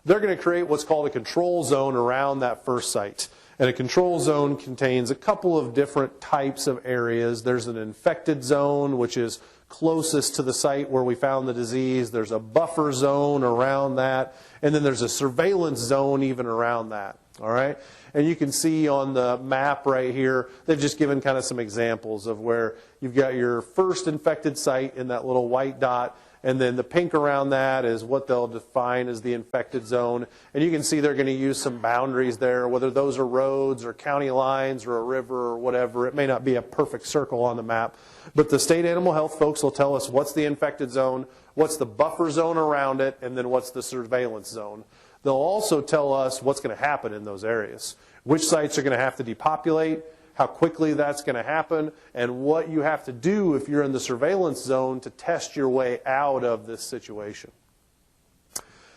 They're going to create what's called a control zone around that first site. And a control zone contains a couple of different types of areas. There's an infected zone, which is closest to the site where we found the disease. There's a buffer zone around that. And then there's a surveillance zone even around that. All right? And you can see on the map right here, they've just given kind of some examples of where you've got your first infected site in that little white dot. And then the pink around that is what they'll define as the infected zone. And you can see they're going to use some boundaries there, whether those are roads or county lines or a river or whatever. It may not be a perfect circle on the map. But the state animal health folks will tell us what's the infected zone, what's the buffer zone around it, and then what's the surveillance zone. They'll also tell us what's going to happen in those areas, which sites are going to have to depopulate, how quickly that's going to happen, and what you have to do if you're in the surveillance zone to test your way out of this situation.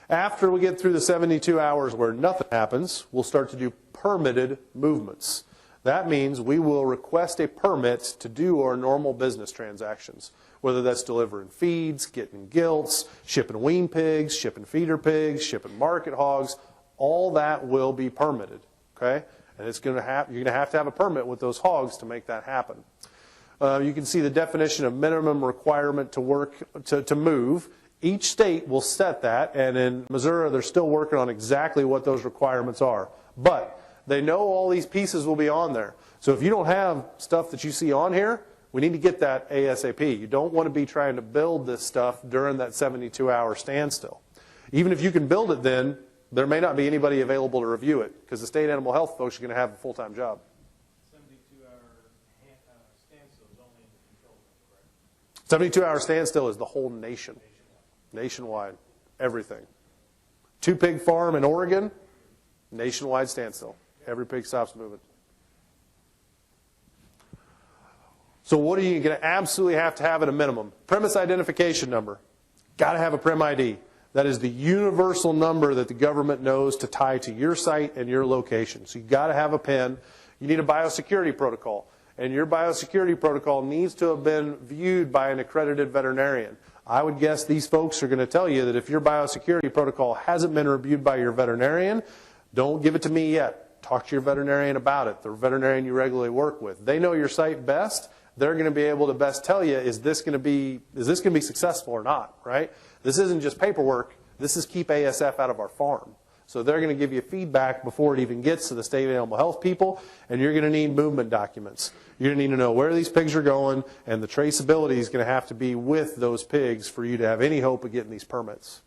After we get through the 72 hours where nothing happens, we'll start to do permitted movements. That means we will request a permit to do our normal business transactions, whether that's delivering feeds, getting gilts, shipping wean pigs, shipping feeder pigs, shipping market hogs. All that will be permitted, okay? And you're going to have a permit with those hogs to make that happen. You can see the definition of minimum requirement to move Each state will set that, and in Missouri they're still working on exactly what those requirements are. But they know all these pieces will be on there. So if you don't have stuff that you see on here, we need to get that ASAP. You don't want to be trying to build this stuff during that 72-hour standstill. Even if you can build it then, there may not be anybody available to review it because the state animal health folks are going to have a full-time job. 72-hour standstill is only in the control room, correct? 72-hour standstill is the whole nation. Nationwide. Everything. 2-pig farm in Oregon, nationwide standstill. Every pig stops moving. So what are you going to absolutely have to have at a minimum? Premise identification number. Got to have a Prem ID. That is the universal number that the government knows to tie to your site and your location. So you've got to have a PIN. You need a biosecurity protocol. And your biosecurity protocol needs to have been viewed by an accredited veterinarian. I would guess these folks are going to tell you that if your biosecurity protocol hasn't been reviewed by your veterinarian, don't give it to me yet. Talk to your veterinarian about it, the veterinarian you regularly work with. They know your site best. They're going to be able to best tell you, is this going to be successful or not, right? This isn't just paperwork. This is keep ASF out of our farm. So they're going to give you feedback before it even gets to the state animal health people, and you're going to need movement documents. You're going to need to know where these pigs are going, and the traceability is going to have to be with those pigs for you to have any hope of getting these permits.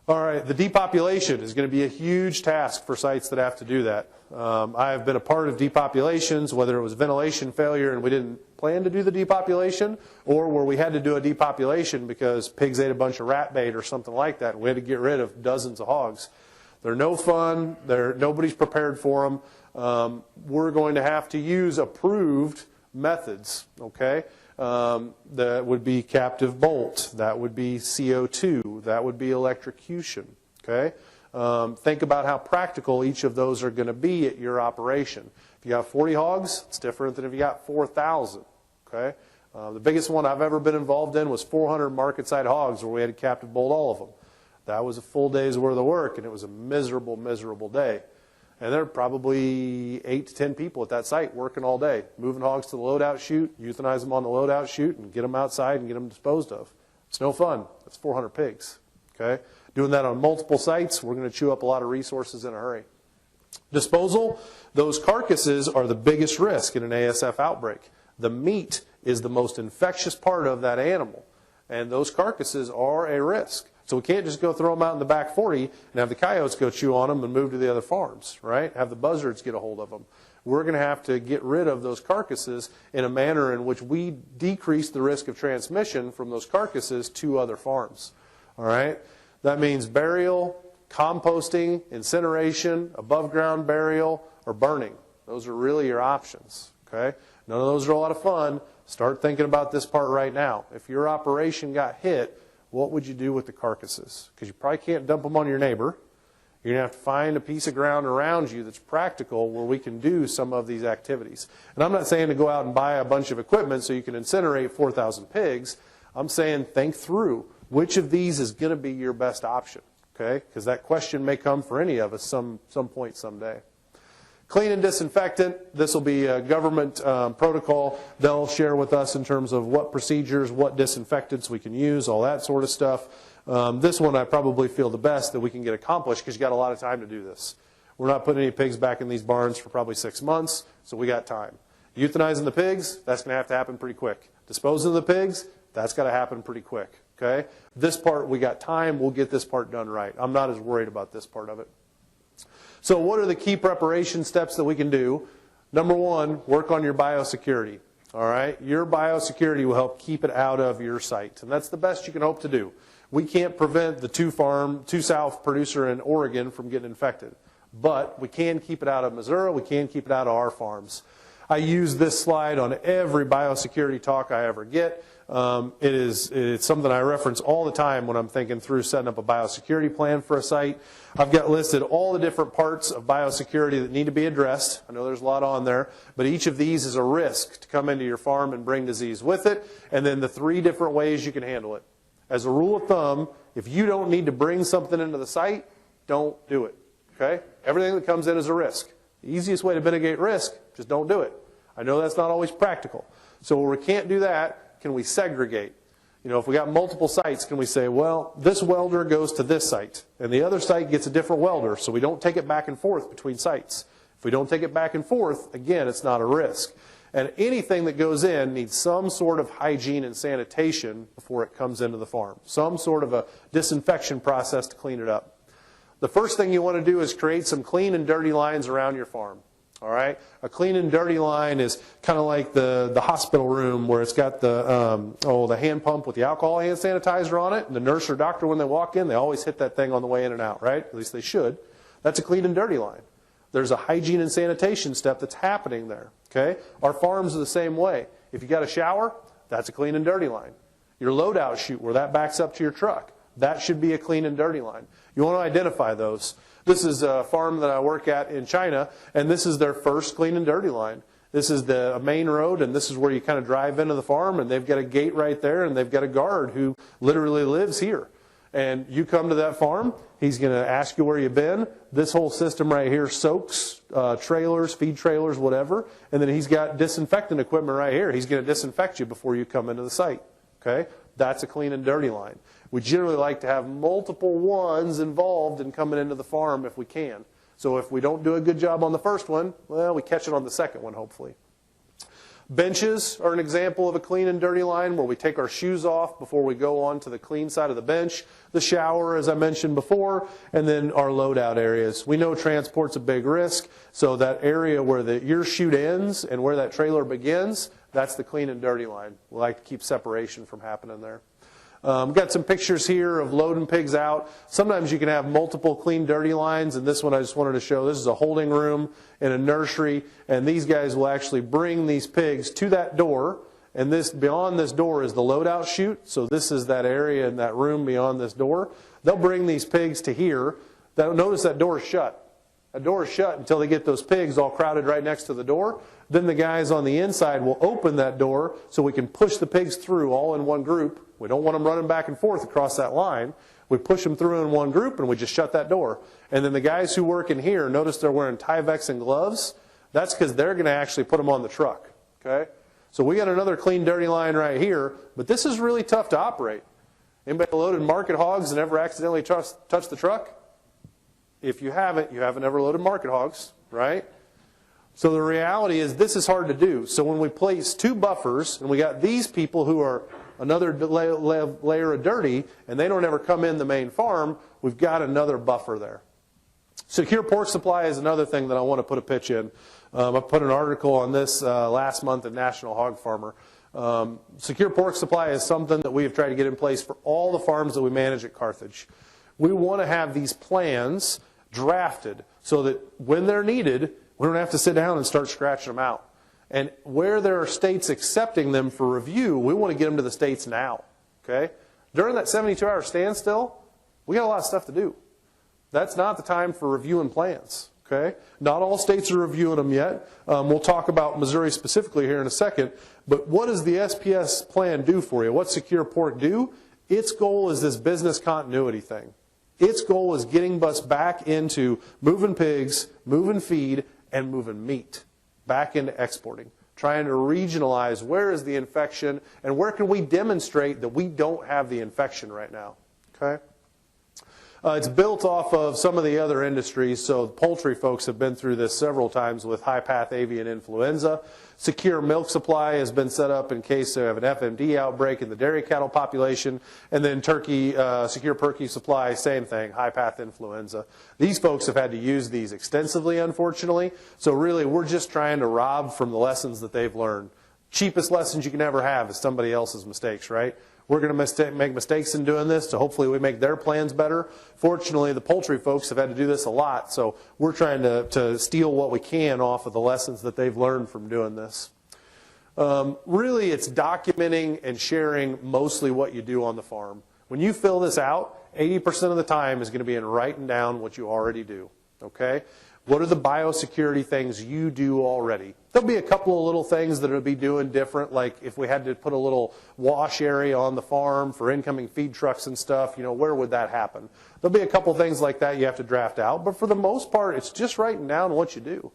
All right, the depopulation is going to be a huge task for sites that have to do that. I have been a part of depopulations, whether it was ventilation failure and we didn't plan to do the depopulation, or where we had to do a depopulation because pigs ate a bunch of rat bait or something like that, and we had to get rid of dozens of hogs. They're no fun. Nobody's prepared for them. We're going to have to use approved methods, okay? That would be captive bolt. That would be CO2. That would be electrocution, okay? Think about how practical each of those are going to be at your operation. If you got 40 hogs, it's different than if you got 4,000, okay? The biggest one I've ever been involved in was 400 market-side hogs where we had to captive bolt all of them. That was a full day's worth of work, and it was a miserable, miserable day. And there are probably 8 to 10 people at that site working all day, moving hogs to the loadout chute, euthanize them on the loadout chute, and get them outside and get them disposed of. It's no fun. That's 400 pigs, okay? Doing that on multiple sites, we're going to chew up a lot of resources in a hurry. Disposal, those carcasses are the biggest risk in an ASF outbreak. The meat is the most infectious part of that animal, and those carcasses are a risk. So we can't just go throw them out in the back 40 and have the coyotes go chew on them and move to the other farms, right? Have the buzzards get a hold of them. We're going to have to get rid of those carcasses in a manner in which we decrease the risk of transmission from those carcasses to other farms, all right? That means burial, composting, incineration, above ground burial, or burning. Those are really your options, okay? None of those are a lot of fun. Start thinking about this part right now. If your operation got hit, what would you do with the carcasses? Because you probably can't dump them on your neighbor. You're going to have to find a piece of ground around you that's practical where we can do some of these activities. And I'm not saying to go out and buy a bunch of equipment so you can incinerate 4,000 pigs. I'm saying think through which of these is going to be your best option, okay? Because that question may come for any of us some point someday. Clean and disinfectant, this will be a government protocol they'll share with us in terms of what procedures, what disinfectants we can use, all that sort of stuff. This one I probably feel the best that we can get accomplished because you got a lot of time to do this. We're not putting any pigs back in these barns for probably 6 months, so we got time. Euthanizing the pigs, that's going to have to happen pretty quick. Disposing of the pigs, that's got to happen pretty quick, okay? This part, we got time, we'll get this part done right. I'm not as worried about this part of it. So what are the key preparation steps that we can do? Number one, work on your biosecurity. All right? Your biosecurity will help keep it out of your site. And that's the best you can hope to do. We can't prevent the two South producer in Oregon from getting infected. But we can keep it out of Missouri. We can keep it out of our farms. I use this slide on every biosecurity talk I ever get. It's something I reference all the time when I'm thinking through setting up a biosecurity plan for a site. I've got listed all the different parts of biosecurity that need to be addressed. I know there's a lot on there, but each of these is a risk to come into your farm and bring disease with it, and then the 3 different ways you can handle it. As a rule of thumb, if you don't need to bring something into the site, don't do it, okay? Everything that comes in is a risk. The easiest way to mitigate risk, just don't do it. I know that's not always practical. So where we can't do that, can we segregate? You know, if we got multiple sites, can we say, well, this welder goes to this site, and the other site gets a different welder, so we don't take it back and forth between sites. If we don't take it back and forth, again, it's not a risk. And anything that goes in needs some sort of hygiene and sanitation before it comes into the farm. Some sort of a disinfection process to clean it up. The first thing you want to do is create some clean and dirty lines around your farm. All right, a clean and dirty line is kind of like the hospital room where it's got the hand pump with the alcohol hand sanitizer on it, and the nurse or doctor, when they walk in, they always hit that thing on the way in and out, right? At least they should. That's a clean and dirty line. There's a hygiene and sanitation step that's happening there. Okay, our farms are the same way. If you got a shower, that's a clean and dirty line. Your loadout chute where that backs up to your truck, that should be a clean and dirty line. You want to identify those. This is a farm that I work at in China, and this is their first clean and dirty line. This is the main road, and this is where you kind of drive into the farm, and they've got a gate right there, and they've got a guard who literally lives here. And you come to that farm, he's going to ask you where you've been. This whole system right here soaks trailers, feed trailers, whatever, and then he's got disinfectant equipment right here. He's going to disinfect you before you come into the site. Okay? That's a clean and dirty line. We generally like to have multiple ones involved in coming into the farm if we can. So if we don't do a good job on the first one, well, we catch it on the second one, hopefully. Benches are an example of a clean and dirty line where we take our shoes off before we go on to the clean side of the bench. The shower, as I mentioned before, and then our loadout areas. We know transport's a big risk, so that area where your chute ends and where that trailer begins, that's the clean and dirty line. We like to keep separation from happening there. Got some pictures here of loading pigs out. Sometimes you can have multiple clean, dirty lines, and this one I just wanted to show. This is a holding room in a nursery, and these guys will actually bring these pigs to that door, and beyond this door is the loadout chute, so this is that area in that room beyond this door. They'll bring these pigs to here. Notice that door is shut. That door is shut until they get those pigs all crowded right next to the door. Then the guys on the inside will open that door so we can push the pigs through all in one group. We don't want them running back and forth across that line. We push them through in one group and we just shut that door. And then the guys who work in here, notice they're wearing Tyvek and gloves. That's because they're going to actually put them on the truck. Okay? So we got another clean, dirty line right here, but this is really tough to operate. Anybody loaded market hogs and ever accidentally touched the truck? If you haven't ever loaded market hogs, right? So the reality is this is hard to do. So when we place two buffers, and we got these people who are another layer of dirty, and they don't ever come in the main farm, we've got another buffer there. Secure pork supply is another thing that I want to put a pitch in. I put an article on this last month in National Hog Farmer. Secure pork supply is something that we have tried to get in place for all the farms that we manage at Carthage. We want to have these plans drafted so that when they're needed, we don't have to sit down and start scratching them out. And where there are states accepting them for review, we want to get them to the states now. Okay? During that 72-hour standstill, we got a lot of stuff to do. That's not the time for reviewing plans. Okay? Not all states are reviewing them yet. We'll talk about Missouri specifically here in a second. But what does the SPS plan do for you? What's Secure Pork do? Its goal is this business continuity thing. Its goal is getting us back into moving pigs, moving feed, and moving meat back into exporting. Trying to regionalize where is the infection and where can we demonstrate that we don't have the infection right now. Okay? It's built off of some of the other industries, so poultry folks have been through this several times with high-path avian influenza. Secure milk supply has been set up in case they have an FMD outbreak in the dairy cattle population. And then turkey, secure turkey supply, same thing, high-path influenza. These folks have had to use these extensively, unfortunately. So really, we're just trying to rob from the lessons that they've learned. Cheapest lessons you can ever have is somebody else's mistakes, right? We're going to make mistakes in doing this, so hopefully we make their plans better. Fortunately, the poultry folks have had to do this a lot, so we're trying to steal what we can off of the lessons that they've learned from doing this. Really, it's documenting and sharing mostly what you do on the farm. When you fill this out, 80% of the time is going to be in writing down what you already do. Okay? What are the biosecurity things you do already? There'll be a couple of little things that it'll be doing different, like if we had to put a little wash area on the farm for incoming feed trucks and stuff, where would that happen? There'll be a couple things like that you have to draft out, but for the most part, it's just writing down what you do.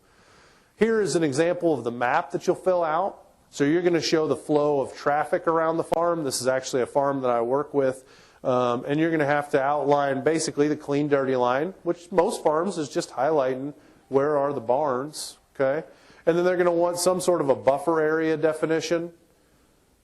Here is an example of the map that you'll fill out. So you're going to show the flow of traffic around the farm. This is actually a farm that I work with. And you're going to have to outline basically the clean, dirty line, which most farms is just highlighting where are the barns, okay? And then they're going to want some sort of a buffer area definition.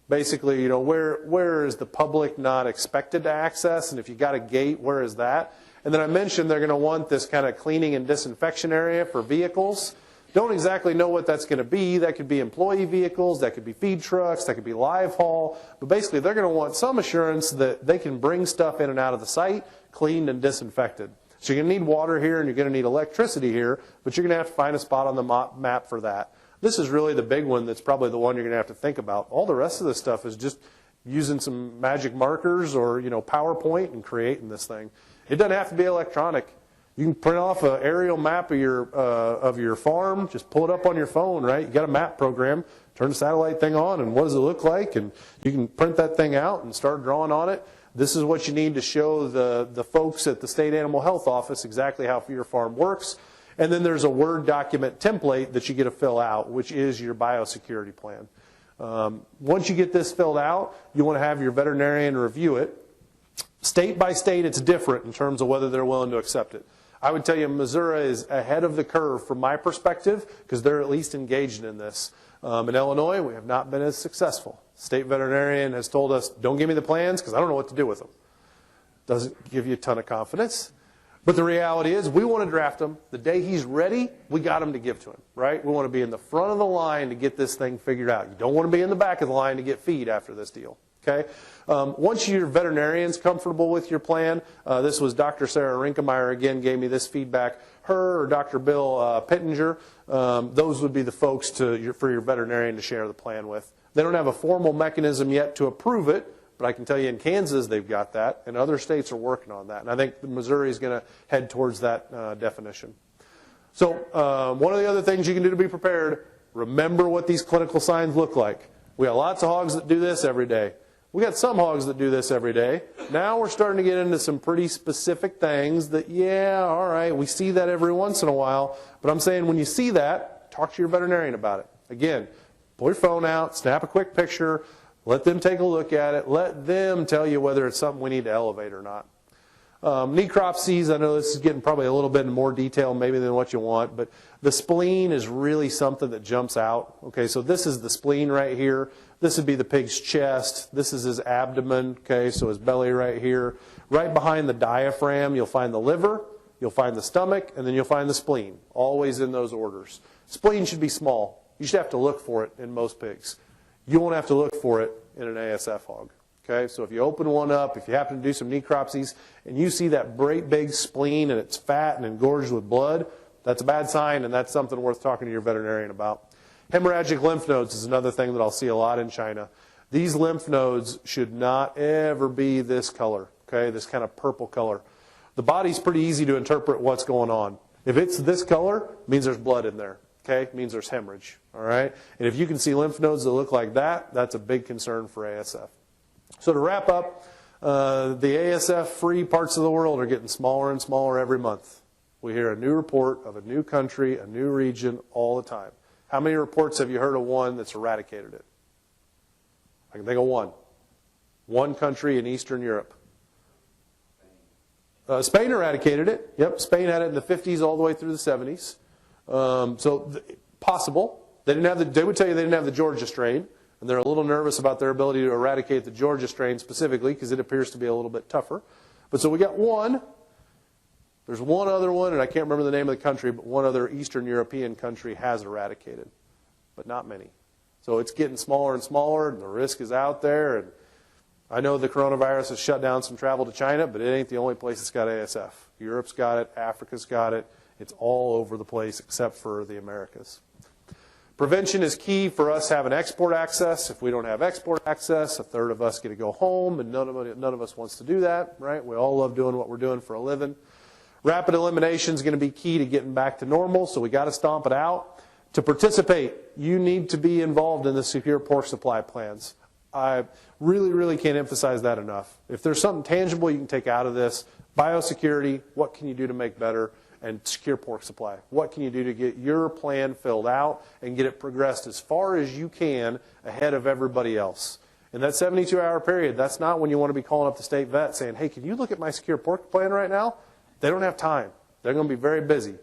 Basically, you know, where is the public not expected to access? And if you got a gate, where is that? And then I mentioned they're going to want this kind of cleaning and disinfection area for vehicles. Don't exactly know what that's going to be. That could be employee vehicles, that could be feed trucks, that could be live haul. But basically, they're going to want some assurance that they can bring stuff in and out of the site cleaned and disinfected. So you're going to need water here and you're going to need electricity here, but you're going to have to find a spot on the map for that. This is really the big one that's probably the one you're going to have to think about. All the rest of this stuff is just using some magic markers or, you know, PowerPoint and creating this thing. It doesn't have to be electronic. You can print off an aerial map of your farm, just pull it up on your phone, right? You got a map program, turn the satellite thing on, and what does it look like? And you can print that thing out and start drawing on it. This is what you need to show the folks at the State Animal Health Office exactly how your farm works. And then there's a Word document template that you get to fill out, which is your biosecurity plan. Once you get this filled out, you want to have your veterinarian review it. State by state, it's different in terms of whether they're willing to accept it. I would tell you Missouri is ahead of the curve from my perspective because they're at least engaged in this. In Illinois, we have not been as successful. State veterinarian has told us, don't give me the plans because I don't know what to do with them. Doesn't give you a ton of confidence. But the reality is we want to draft him. The day he's ready, we got him to give to him, right? We want to be in the front of the line to get this thing figured out. You don't want to be in the back of the line to get feed after this deal, okay? Once your veterinarian's comfortable with your plan, this was Dr. Sarah Rinkemeyer, again, gave me this feedback. Her or Dr. Bill Pittenger, those would be the folks for your veterinarian to share the plan with. They don't have a formal mechanism yet to approve it, but I can tell you in Kansas they've got that, and other states are working on that. And I think Missouri is going to head towards that definition. So one of the other things you can do to be prepared, remember what these clinical signs look like. We got lots of hogs that do this every day. We got some hogs that do this every day. Now we're starting to get into some pretty specific things that, yeah, all right, we see that every once in a while. But I'm saying when you see that, talk to your veterinarian about it. Again, pull your phone out, snap a quick picture, let them take a look at it. Let them tell you whether it's something we need to elevate or not. Necropsies, I know this is getting probably a little bit in more detail maybe than what you want, but the spleen is really something that jumps out. Okay, so this is the spleen right here. This would be the pig's chest. This is his abdomen, okay, so his belly right here. Right behind the diaphragm, you'll find the liver, you'll find the stomach, and then you'll find the spleen, always in those orders. Spleen should be small. You should have to look for it in most pigs. You won't have to look for it in an ASF hog. Okay, so if you open one up, if you happen to do some necropsies, and you see that great big spleen and it's fat and engorged with blood, that's a bad sign, and that's something worth talking to your veterinarian about. Hemorrhagic lymph nodes is another thing that I'll see a lot in China. These lymph nodes should not ever be this color, okay, this kind of purple color. The body's pretty easy to interpret what's going on. If it's this color, it means there's blood in there. Okay, it means there's hemorrhage, all right? And if you can see lymph nodes that look like that, that's a big concern for ASF. So to wrap up, the ASF-free parts of the world are getting smaller and smaller every month. We hear a new report of a new country, a new region all the time. How many reports have you heard of one that's eradicated it? I can think of one. One country in Eastern Europe. Spain eradicated it. Yep, Spain had it in the 50s all the way through the 70s. Possible. They would tell you they didn't have the Georgia strain, and they're a little nervous about their ability to eradicate the Georgia strain specifically because it appears to be a little bit tougher. But so we got one. There's one other one, and I can't remember the name of the country, but one other Eastern European country has eradicated, but not many. So it's getting smaller and smaller, and the risk is out there. And I know the coronavirus has shut down some travel to China, but it ain't the only place that's got ASF. Europe's got it. Africa's got it. It's all over the place except for the Americas. Prevention is key for us having export access. If we don't have export access, a third of us get to go home, and none of us wants to do that, right? We all love doing what we're doing for a living. Rapid elimination is going to be key to getting back to normal, so we got to stomp it out. To participate, you need to be involved in the secure pork supply plans. I really, really can't emphasize that enough. If there's something tangible you can take out of this, biosecurity, what can you do to make better? and secure pork supply. What can you do to get your plan filled out and get it progressed as far as you can ahead of everybody else? In that 72-hour period, that's not when you want to be calling up the state vet saying, hey, can you look at my secure pork plan right now? They don't have time. They're going to be very busy.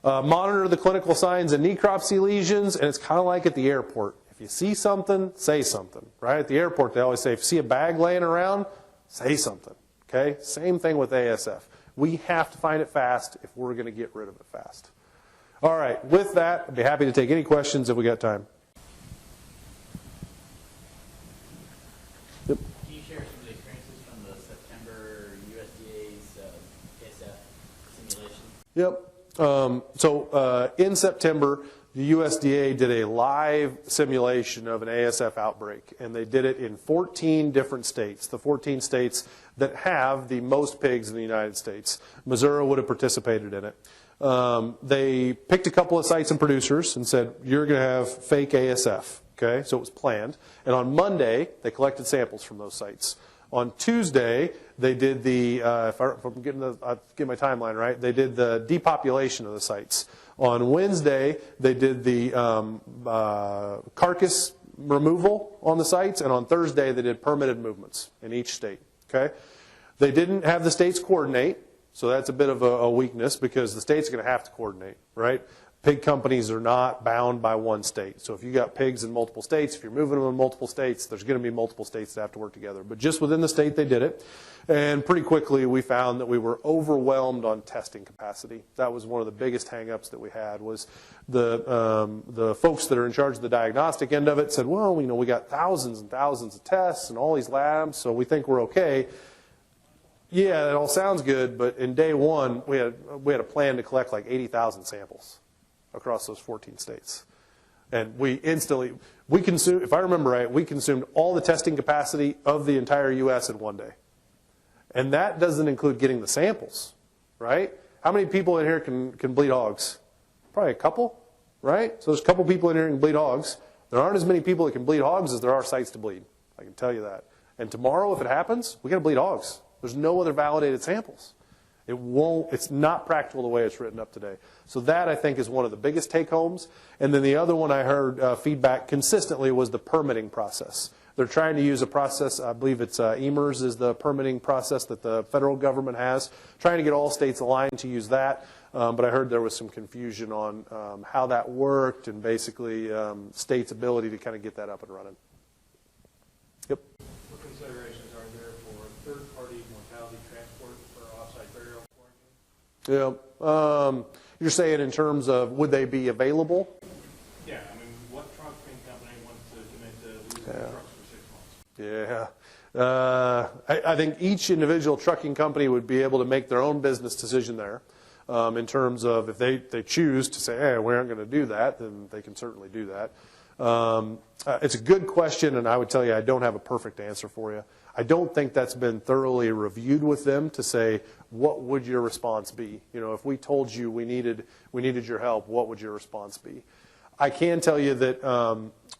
Monitor the clinical signs of necropsy lesions, and it's kind of like at the airport. If you see something, say something. Right? At the airport, they always say, if you see a bag laying around, say something. Okay? Same thing with ASF. We have to find it fast if we're going to get rid of it fast. All right. With that, I'd be happy to take any questions if we got time. Yep. Can you share some of the experiences from the September USDA's ASF simulation? Yep. In September, the USDA did a live simulation of an ASF outbreak, and they did it in 14 different states, the 14 states that have the most pigs in the United States. Missouri would have participated in it. They picked a couple of sites and producers and said, you're going to have fake ASF. Okay, so it was planned. And on Monday, they collected samples from those sites. On Tuesday, they did the, if I'm getting my timeline right, they did the depopulation of the sites. On Wednesday, they did the carcass removal on the sites, and on Thursday, they did permitted movements in each state. Okay, they didn't have the states coordinate, so that's a bit of a weakness because the states are going to have to coordinate, right? Pig companies are not bound by one state. So if you got pigs in multiple states, if you're moving them in multiple states, there's going to be multiple states that have to work together. But just within the state, they did it. And pretty quickly, we found that we were overwhelmed on testing capacity. That was one of the biggest hang-ups that we had was the folks that are in charge of the diagnostic end of it said, well, we got thousands and thousands of tests and all these labs, so we think we're okay. Yeah, it all sounds good, but in day one, we had a plan to collect like 80,000 samples across those 14 states. And we consumed, if I remember right, we consumed all the testing capacity of the entire U.S. in one day. And that doesn't include getting the samples, right? How many people in here can bleed hogs? Probably a couple, right? So there's a couple people in here who can bleed hogs. There aren't as many people that can bleed hogs as there are sites to bleed. I can tell you that. And tomorrow, if it happens, we got to bleed hogs. There's no other validated samples. It's not practical the way it's written up today. So that, I think, is one of the biggest take-homes. And then the other one I heard feedback consistently was the permitting process. They're trying to use a process, I believe it's EMERS is the permitting process that the federal government has, trying to get all states aligned to use that. But I heard there was some confusion on how that worked and basically states' ability to kind of get that up and running. Yep. What considerations are there for third-party mortality transport for off-site burial quarantine? Yeah. You're saying in terms of would they be available? Yeah, I mean, what trucking company wants to commit to losing their trucks for 6 months? Yeah. I think each individual trucking company would be able to make their own business decision there in terms of if they choose to say, hey, we aren't going to do that, then they can certainly do that. It's a good question, and I would tell you I don't have a perfect answer for you. I don't think that's been thoroughly reviewed with them to say, what would your response be? If we told you we needed your help, what would your response be? I can tell you that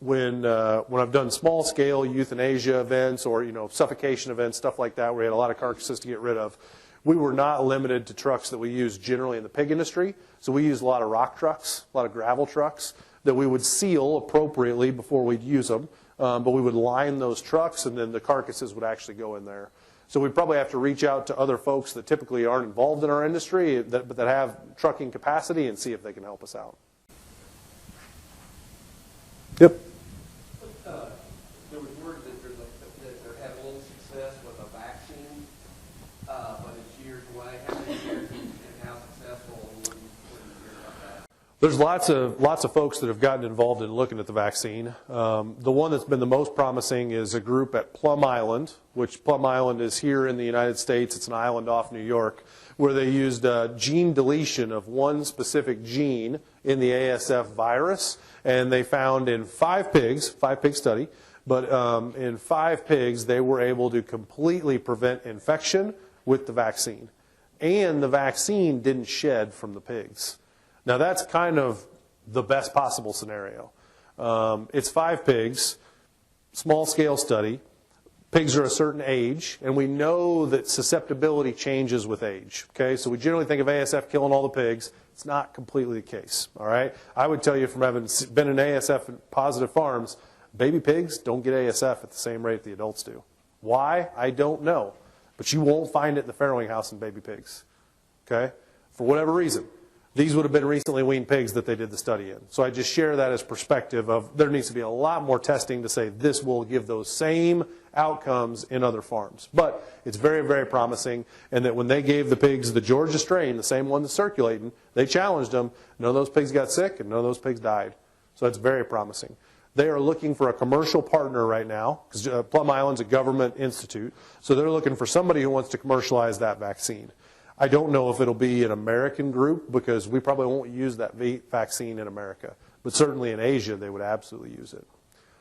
when I've done small-scale euthanasia events or suffocation events, stuff like that, where we had a lot of carcasses to get rid of, we were not limited to trucks that we use generally in the pig industry. So we used a lot of rock trucks, a lot of gravel trucks that we would seal appropriately before we'd use them. But we would line those trucks, and then the carcasses would actually go in there. So we'd probably have to reach out to other folks that typically aren't involved in our industry, but that have trucking capacity, and see if they can help us out. Yep. There was word that they're having a little success with a vaccine, but it's years away. How many years and how successful? What do you hear about that? There's lots of folks that have gotten involved in looking at the vaccine. The one that's been the most promising is a group at Plum Island, which Plum Island is here in the United States. It's an island off New York, where they used gene deletion of one specific gene in the ASF virus, and they found in 5 pig study, but in 5 pigs they were able to completely prevent infection with the vaccine, and the vaccine didn't shed from the pigs. Now, that's kind of the best possible scenario. It's 5 pigs, small-scale study. Pigs are a certain age, and we know that susceptibility changes with age. Okay, so we generally think of ASF killing all the pigs. It's not completely the case. All right, I would tell you from having been in ASF positive farms, baby pigs don't get ASF at the same rate the adults do. Why? I don't know, but you won't find it in the farrowing house in baby pigs. Okay, for whatever reason. These would have been recently weaned pigs that they did the study in. So I just share that as perspective of there needs to be a lot more testing to say this will give those same outcomes in other farms. But it's very, very promising, and that when they gave the pigs the Georgia strain, the same one that's circulating, they challenged them. None of those pigs got sick, and none of those pigs died. So that's very promising. They are looking for a commercial partner right now, because Plum Island's a government institute, so they're looking for somebody who wants to commercialize that vaccine. I don't know if it'll be an American group, because we probably won't use that vaccine in America. But certainly in Asia, they would absolutely use it.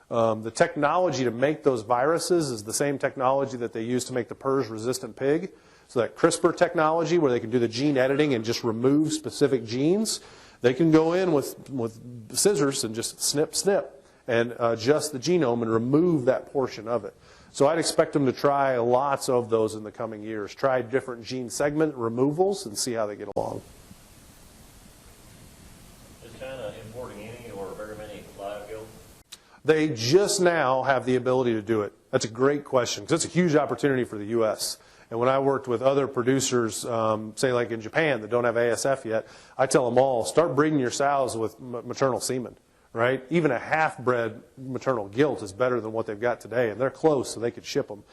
The technology to make those viruses is the same technology that they use to make the PRRS-resistant pig. So that CRISPR technology, where they can do the gene editing and just remove specific genes, they can go in with scissors and just snip, snip, and adjust the genome and remove that portion of it. So I'd expect them to try lots of those in the coming years. Try different gene segment removals and see how they get along. Is China importing any or very many live gilts? They just now have the ability to do it. That's a great question, because it's a huge opportunity for the U.S. And when I worked with other producers, say like in Japan that don't have ASF yet, I tell them all, start breeding your sows with maternal semen. Right? Even a half-bred maternal gilt is better than what they've got today, and they're close, so they could ship them.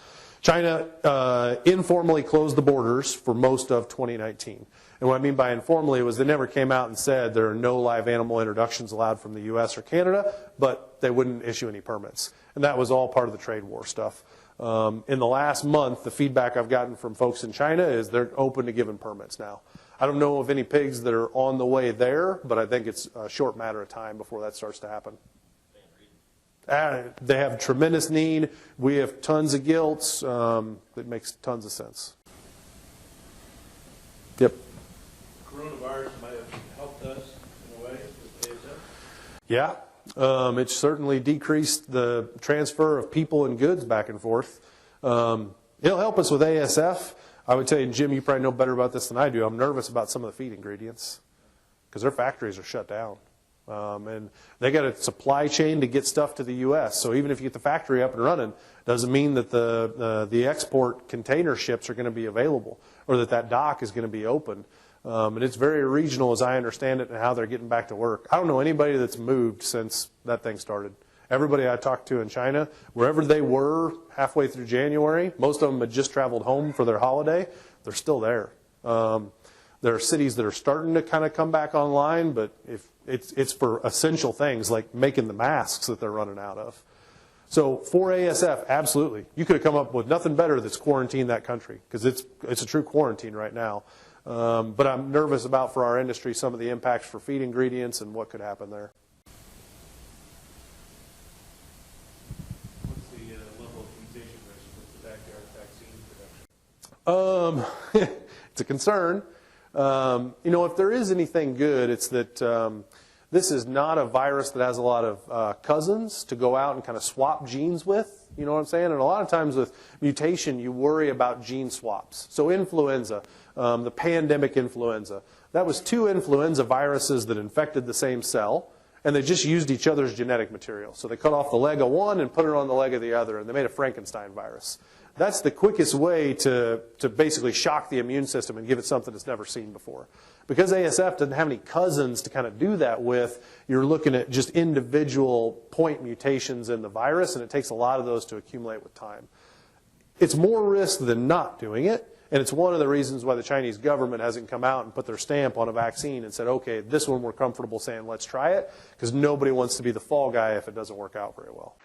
China informally closed the borders for most of 2019. And what I mean by informally was they never came out and said there are no live animal introductions allowed from the U.S. or Canada, but they wouldn't issue any permits. And that was all part of the trade war stuff. In the last month, the feedback I've gotten from folks in China is they're open to giving permits now. I don't know of any pigs that are on the way there, but I think it's a short matter of time before that starts to happen. They have tremendous need. We have tons of gilts. It makes tons of sense. Yep. Coronavirus might have helped us in a way with ASF. Yeah. It certainly decreased the transfer of people and goods back and forth. It'll help us with ASF. I would tell you, Jim, you probably know better about this than I do. I'm nervous about some of the feed ingredients because their factories are shut down. And they got a supply chain to get stuff to the U.S. So even if you get the factory up and running, doesn't mean that the export container ships are going to be available or that dock is going to be open. And it's very regional as I understand it and how they're getting back to work. I don't know anybody that's moved since that thing started. Everybody I talked to in China, wherever they were halfway through January, most of them had just traveled home for their holiday. They're still there. There are cities that are starting to kind of come back online, but if it's for essential things like making the masks that they're running out of. So for ASF, absolutely. You could have come up with nothing better that's quarantine that country, because it's a true quarantine right now. But I'm nervous about, for our industry, some of the impacts for feed ingredients and what could happen there. What's the level of mutation risk with the backyard vaccine production? It's a concern. If there is anything good, it's that this is not a virus that has a lot of cousins to go out and kind of swap genes with. You know what I'm saying? And a lot of times with mutation, you worry about gene swaps. So influenza, the pandemic influenza, that was 2 influenza viruses that infected the same cell, and they just used each other's genetic material. So they cut off the leg of one and put it on the leg of the other, and they made a Frankenstein virus. That's the quickest way to basically shock the immune system and give it something it's never seen before. Because ASF doesn't have any cousins to kind of do that with, you're looking at just individual point mutations in the virus, and it takes a lot of those to accumulate with time. It's more risk than not doing it, and it's one of the reasons why the Chinese government hasn't come out and put their stamp on a vaccine and said, okay, this one we're comfortable saying let's try it, because nobody wants to be the fall guy if it doesn't work out very well.